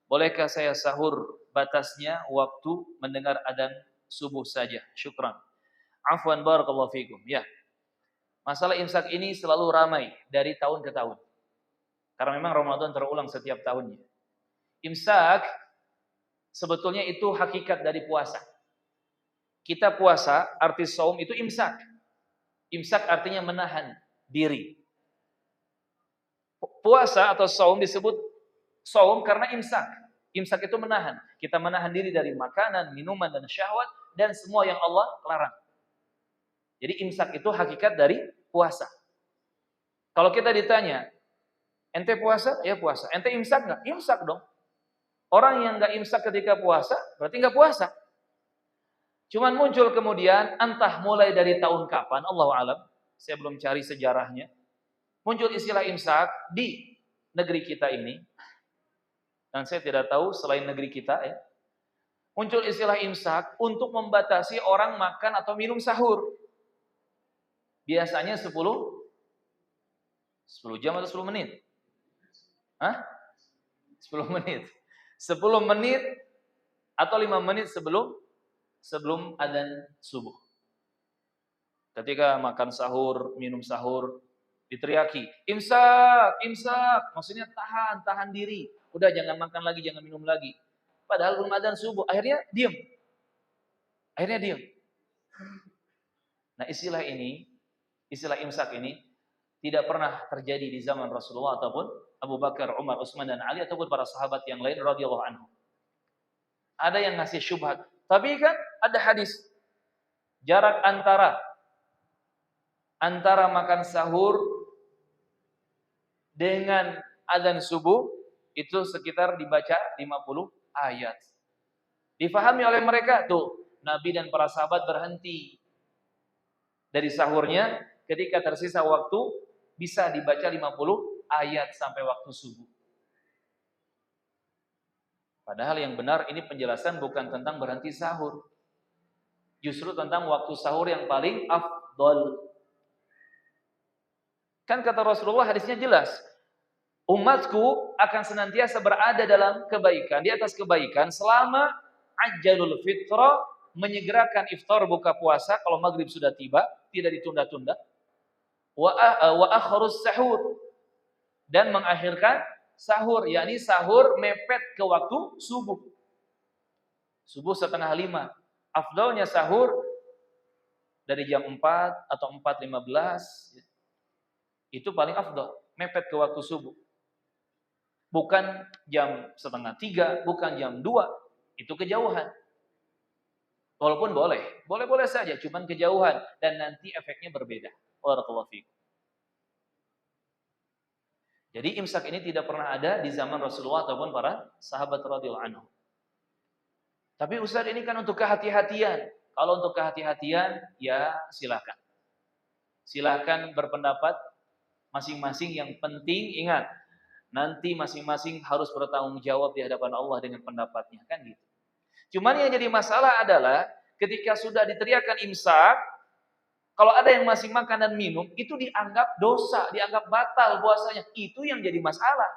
Bolehkah saya sahur batasnya waktu mendengar adzan subuh saja? Syukran. Afwan barakallahu fikum. Ya. Masalah imsak ini selalu ramai dari tahun ke tahun. Karena memang Ramadan terulang setiap tahunnya. Imsak sebetulnya itu hakikat dari puasa. Kita puasa, arti saum itu imsak. Imsak artinya menahan diri. Puasa atau saum disebut saum karena imsak. Imsak itu menahan. Kita menahan diri dari makanan, minuman, dan syahwat, dan semua yang Allah larang. Jadi imsak itu hakikat dari puasa. Kalau kita ditanya, ente puasa? Ya puasa. Ente imsak nggak? Imsak dong. Orang yang nggak imsak ketika puasa, berarti nggak puasa. Cuman muncul kemudian, entah mulai dari tahun kapan, Allahu a'lam, saya belum cari sejarahnya, muncul istilah imsak di negeri kita ini, dan saya tidak tahu selain negeri kita ya, muncul istilah imsak untuk membatasi orang makan atau minum sahur. Biasanya 10 jam atau 10 menit? Hah? 10 menit. 10 menit atau 5 menit sebelum adzan subuh. Ketika makan sahur, minum sahur, diteriaki, imsak, imsak, maksudnya tahan diri. Udah jangan makan lagi, jangan minum lagi. Padahal belum adzan subuh, akhirnya diam. Nah, istilah imsak ini tidak pernah terjadi di zaman Rasulullah ataupun Abu Bakar, Umar, Utsman dan Ali ataupun para sahabat yang lain radhiyallahu anhum. Ada yang ngasih syubhat, tapi kan ada hadis jarak antara makan sahur dengan adzan subuh itu sekitar dibaca 50 ayat. Difahami oleh mereka tuh, Nabi dan para sahabat berhenti dari sahurnya ketika tersisa waktu bisa dibaca 50 ayat sampai waktu subuh. Padahal yang benar ini penjelasan bukan tentang berhenti sahur. Justru tentang waktu sahur yang paling afdol. Kan kata Rasulullah hadisnya jelas. Umatku akan senantiasa berada dalam kebaikan, di atas kebaikan selama ajjalul fitra, menyegerakan iftar buka puasa kalau maghrib sudah tiba, tidak ditunda-tunda. Wa akharus sahur, dan mengakhirkan sahur, yakni sahur mepet ke waktu subuh. Subuh 4:30. Afdalnya sahur dari jam 4 atau 4:15. Itu paling afdal, mepet ke waktu subuh. Bukan jam 2:30, bukan jam 2. Itu kejauhan. Walaupun boleh saja, cuman kejauhan dan nanti efeknya berbeda. Barakallahu fiikum. Jadi imsak ini tidak pernah ada di zaman Rasulullah ataupun para sahabat radhiyallahu anhu. Tapi Ustaz ini kan untuk kehati-hatian. Kalau untuk kehati-hatian ya silakan. Silakan berpendapat masing-masing, yang penting ingat nanti masing-masing harus bertanggung jawab di hadapan Allah dengan pendapatnya, kan gitu. Cuman yang jadi masalah adalah ketika sudah diteriakkan imsak, kalau ada yang masih makan dan minum, itu dianggap dosa, dianggap batal puasanya. Itu yang jadi masalah.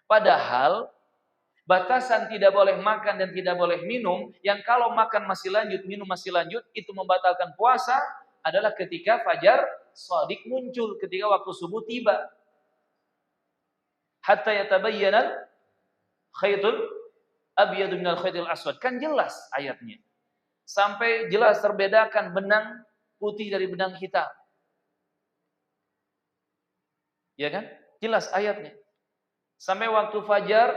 Padahal batasan tidak boleh makan dan tidak boleh minum, yang kalau makan masih lanjut, minum masih lanjut, itu membatalkan puasa, adalah ketika fajar shadiq muncul, ketika waktu subuh tiba. Hatta yatabayyana khaytul abyadu minal khaytil aswad. Kan jelas ayatnya. Sampai jelas terbedakan benang putih dari benang hitam. Ya kan? Jelas ayatnya. Sampai waktu fajar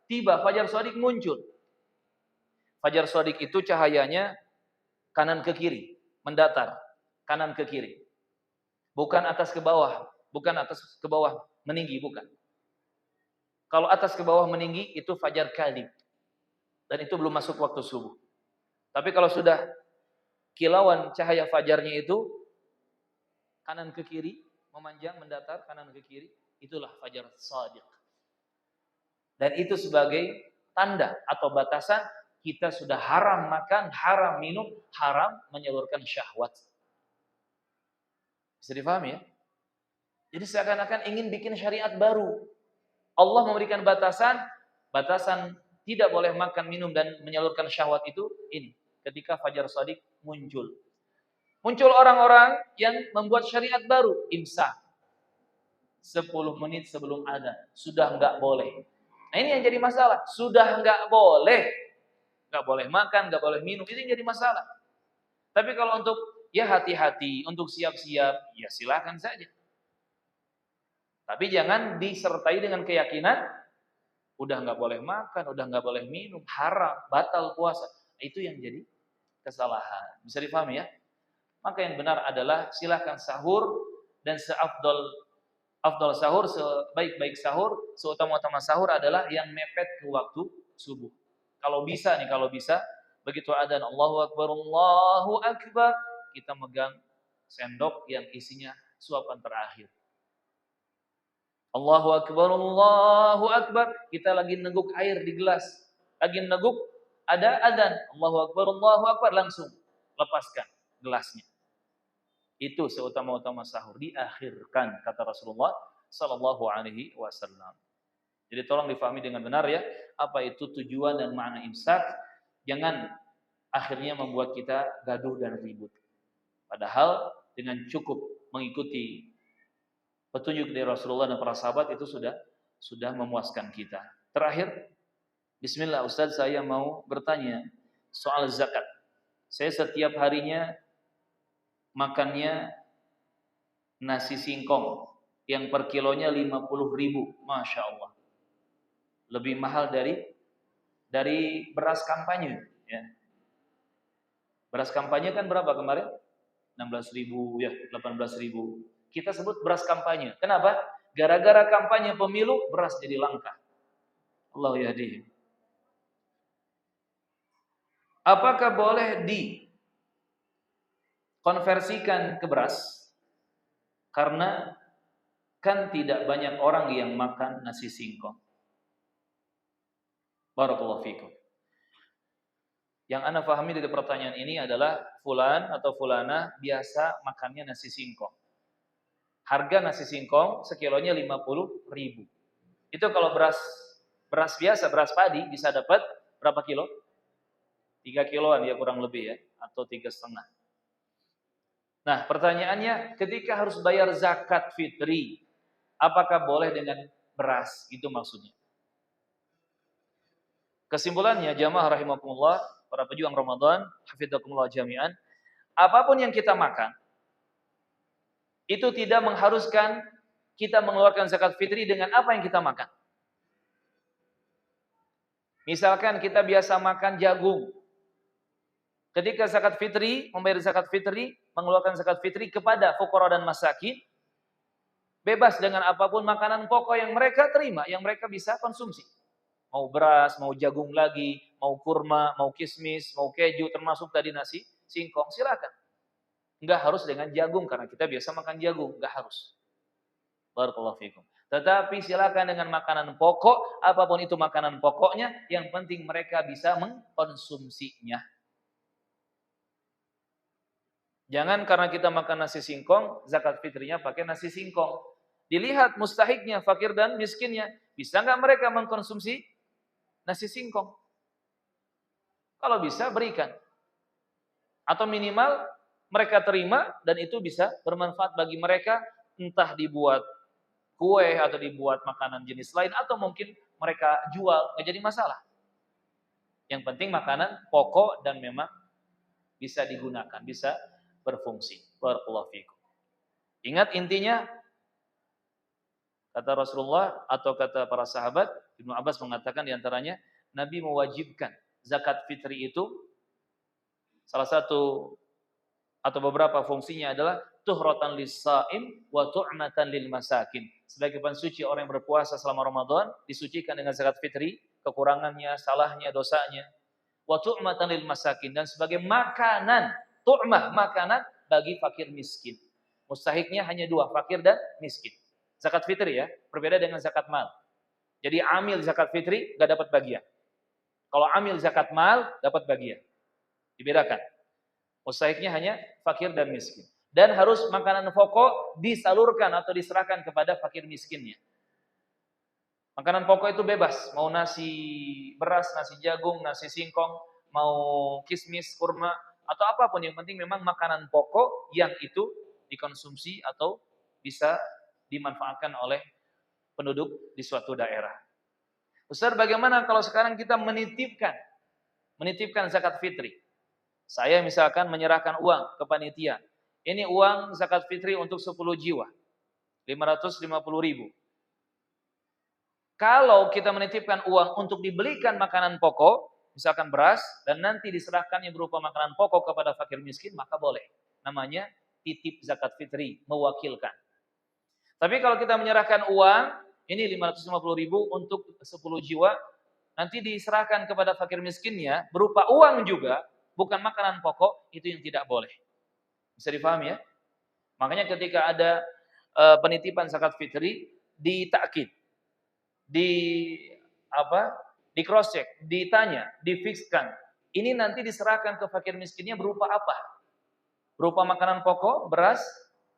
tiba, fajar shadiq muncul. Fajar shadiq itu cahayanya kanan ke kiri, mendatar, kanan ke kiri. Bukan atas ke bawah, bukan atas ke bawah meninggi, bukan. Kalau atas ke bawah meninggi itu fajar kadhib. Dan itu belum masuk waktu subuh. Tapi kalau sudah kilauan cahaya fajarnya itu kanan ke kiri, memanjang, mendatar, kanan ke kiri, itulah fajar shadiq. Dan itu sebagai tanda atau batasan kita sudah haram makan, haram minum, haram menyalurkan syahwat. Bisa difahami ya? Jadi seakan-akan ingin bikin syariat baru. Allah memberikan batasan tidak boleh makan, minum, dan menyalurkan syahwat itu ini. Ketika fajar shadiq muncul. Muncul orang-orang yang membuat syariat baru. Imsak. 10 menit sebelum adzan. Sudah enggak boleh. Nah ini yang jadi masalah. Sudah enggak boleh. Enggak boleh makan, enggak boleh minum. Itu yang jadi masalah. Tapi kalau untuk ya hati-hati, untuk siap-siap, ya silakan saja. Tapi jangan disertai dengan keyakinan Udah nggak boleh makan, udah nggak boleh minum, haram, batal puasa. Itu yang jadi kesalahan. Bisa dipahami ya? Maka yang benar adalah silakan sahur, dan afdal sahur, sebaik-baik sahur, seutama-utama sahur adalah yang mepet ke waktu subuh. Kalau bisa nih, kalau bisa begitu adzan Allahu Akbar, kita megang sendok yang isinya suapan terakhir. Allahu Akbar, kita lagi neguk air di gelas. Lagi neguk, ada adzan, Allahu Akbar, langsung lepaskan gelasnya. Itu seutama-utama sahur, diakhirkan kata Rasulullah sallallahu alaihi wasallam. Jadi tolong difahami dengan benar ya, apa itu tujuan dan makna imsak. Jangan akhirnya membuat kita gaduh dan ribut. Padahal dengan cukup mengikuti petunjuk dari Rasulullah dan para sahabat itu sudah memuaskan kita. Terakhir, bismillah Ustaz, saya mau bertanya soal zakat. Saya setiap harinya makannya nasi singkong yang per kilonya 50.000, Masya Allah. Lebih mahal dari beras kampanye. Ya. Beras kampanye kan berapa kemarin? 16.000 ya, 18.000. Kita sebut beras kampanye. Kenapa? Gara-gara kampanye pemilu beras jadi langka. Allah yahdi. Apakah boleh dikonversikan ke beras? Karena kan tidak banyak orang yang makan nasi singkong. Barakallahu fikum. Yang ana pahami dari pertanyaan ini adalah fulan atau fulana biasa makannya nasi singkong. Harga nasi singkong sekilonya 50.000. Itu kalau beras biasa, beras padi bisa dapat berapa kilo? 3 kiloan ya kurang lebih ya, atau 3,5. Nah, pertanyaannya, ketika harus bayar zakat fitri, apakah boleh dengan beras? Itu maksudnya. Kesimpulannya, jamaah rahimakumullah, para pejuang Ramadan, hafidzakumullah jami'an, apapun yang kita makan, itu tidak mengharuskan kita mengeluarkan zakat fitri dengan apa yang kita makan. Misalkan kita biasa makan jagung. Ketika zakat fitri, membayar zakat fitri, mengeluarkan zakat fitri kepada fuqara dan masakin, bebas dengan apapun makanan pokok yang mereka terima, yang mereka bisa konsumsi. Mau beras, mau jagung lagi, mau kurma, mau kismis, mau keju, termasuk tadi nasi singkong, silakan. Enggak harus dengan jagung, karena kita biasa makan jagung, enggak harus. Barakallahu fikum. Tetapi silakan dengan makanan pokok, apapun itu makanan pokoknya, yang penting mereka bisa mengkonsumsinya. Jangan karena kita makan nasi singkong, zakat fitrinya pakai nasi singkong. Dilihat mustahiknya, fakir dan miskinnya. Bisa nggak mereka mengkonsumsi nasi singkong? Kalau bisa, berikan. Atau minimal mereka terima dan itu bisa bermanfaat bagi mereka, entah dibuat kue atau dibuat makanan jenis lain, atau mungkin mereka jual, nggak jadi masalah. Yang penting makanan pokok dan memang bisa digunakan, bisa berfungsi. Barakallahu fikum. Ingat intinya, kata Rasulullah atau kata para sahabat, Ibnu Abbas mengatakan diantaranya, Nabi mewajibkan zakat fitri itu, salah satu atau beberapa fungsinya adalah tuhratan lis-shaim wa tu'matan lil masakin. Sebagai pensuci orang yang berpuasa selama Ramadan, disucikan dengan zakat fitri, kekurangannya, salahnya, dosanya. Wa tu'matan lil masakin, dan sebagai makanan, tu'mah, makanan bagi fakir miskin. Mustahiknya hanya 2, fakir dan miskin. Zakat fitri ya, berbeda dengan zakat mal. Jadi amil zakat fitri gak dapat bagian. Kalau amil zakat mal dapat bagian. Dibedakan. Mustahiknya hanya fakir dan miskin. Dan harus makanan pokok disalurkan atau diserahkan kepada fakir miskinnya. Makanan pokok itu bebas. Mau nasi beras, nasi jagung, nasi singkong, mau kismis, kurma, atau apapun. Yang penting memang makanan pokok yang itu dikonsumsi atau bisa dimanfaatkan oleh penduduk di suatu daerah. Ustaz, bagaimana kalau sekarang kita menitipkan zakat fitri? Saya misalkan menyerahkan uang ke panitia. Ini uang zakat fitri untuk 10 jiwa. 550.000. Kalau kita menitipkan uang untuk dibelikan makanan pokok, misalkan beras, dan nanti diserahkannya berupa makanan pokok kepada fakir miskin, maka boleh. Namanya titip zakat fitri, mewakilkan. Tapi kalau kita menyerahkan uang, ini 550.000 untuk 10 jiwa, nanti diserahkan kepada fakir miskinnya, berupa uang juga, bukan makanan pokok, itu yang tidak boleh. Bisa dipahami ya? Makanya ketika ada penitipan zakat fitri, ditakkid, di cross check, ditanya, difikskan. Ini nanti diserahkan ke fakir miskinnya berupa apa? Berupa makanan pokok, beras,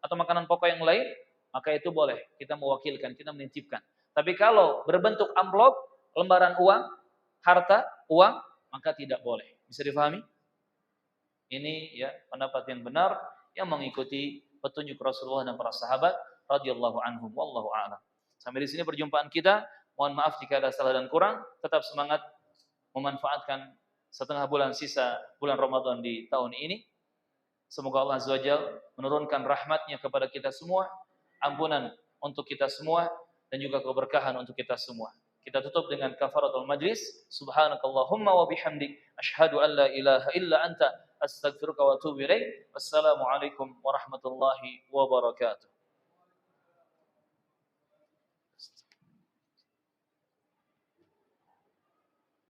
atau makanan pokok yang lain, maka itu boleh. Kita mewakilkan, kita menitipkan. Tapi kalau berbentuk amplop, lembaran uang, harta, uang, maka tidak boleh. Bisa dipahami? Ini ya pendapat yang benar yang mengikuti petunjuk Rasulullah dan para sahabat radhiyallahu anhum wallahu a'lam. Sampai di sini perjumpaan kita. Mohon maaf jika ada salah dan kurang. Tetap semangat memanfaatkan setengah bulan sisa bulan Ramadan di tahun ini. Semoga Allah Azza wa Jalla menurunkan rahmatnya kepada kita semua, ampunan untuk kita semua, dan juga keberkahan untuk kita semua. Kita tutup dengan kafaratul majlis. Subhanakallahumma wa bihamdik, asyhadu an la ilaha illa anta, astaghfiruka wa atubu ilaik. Wassalamualaikum warahmatullahi wabarakatuh.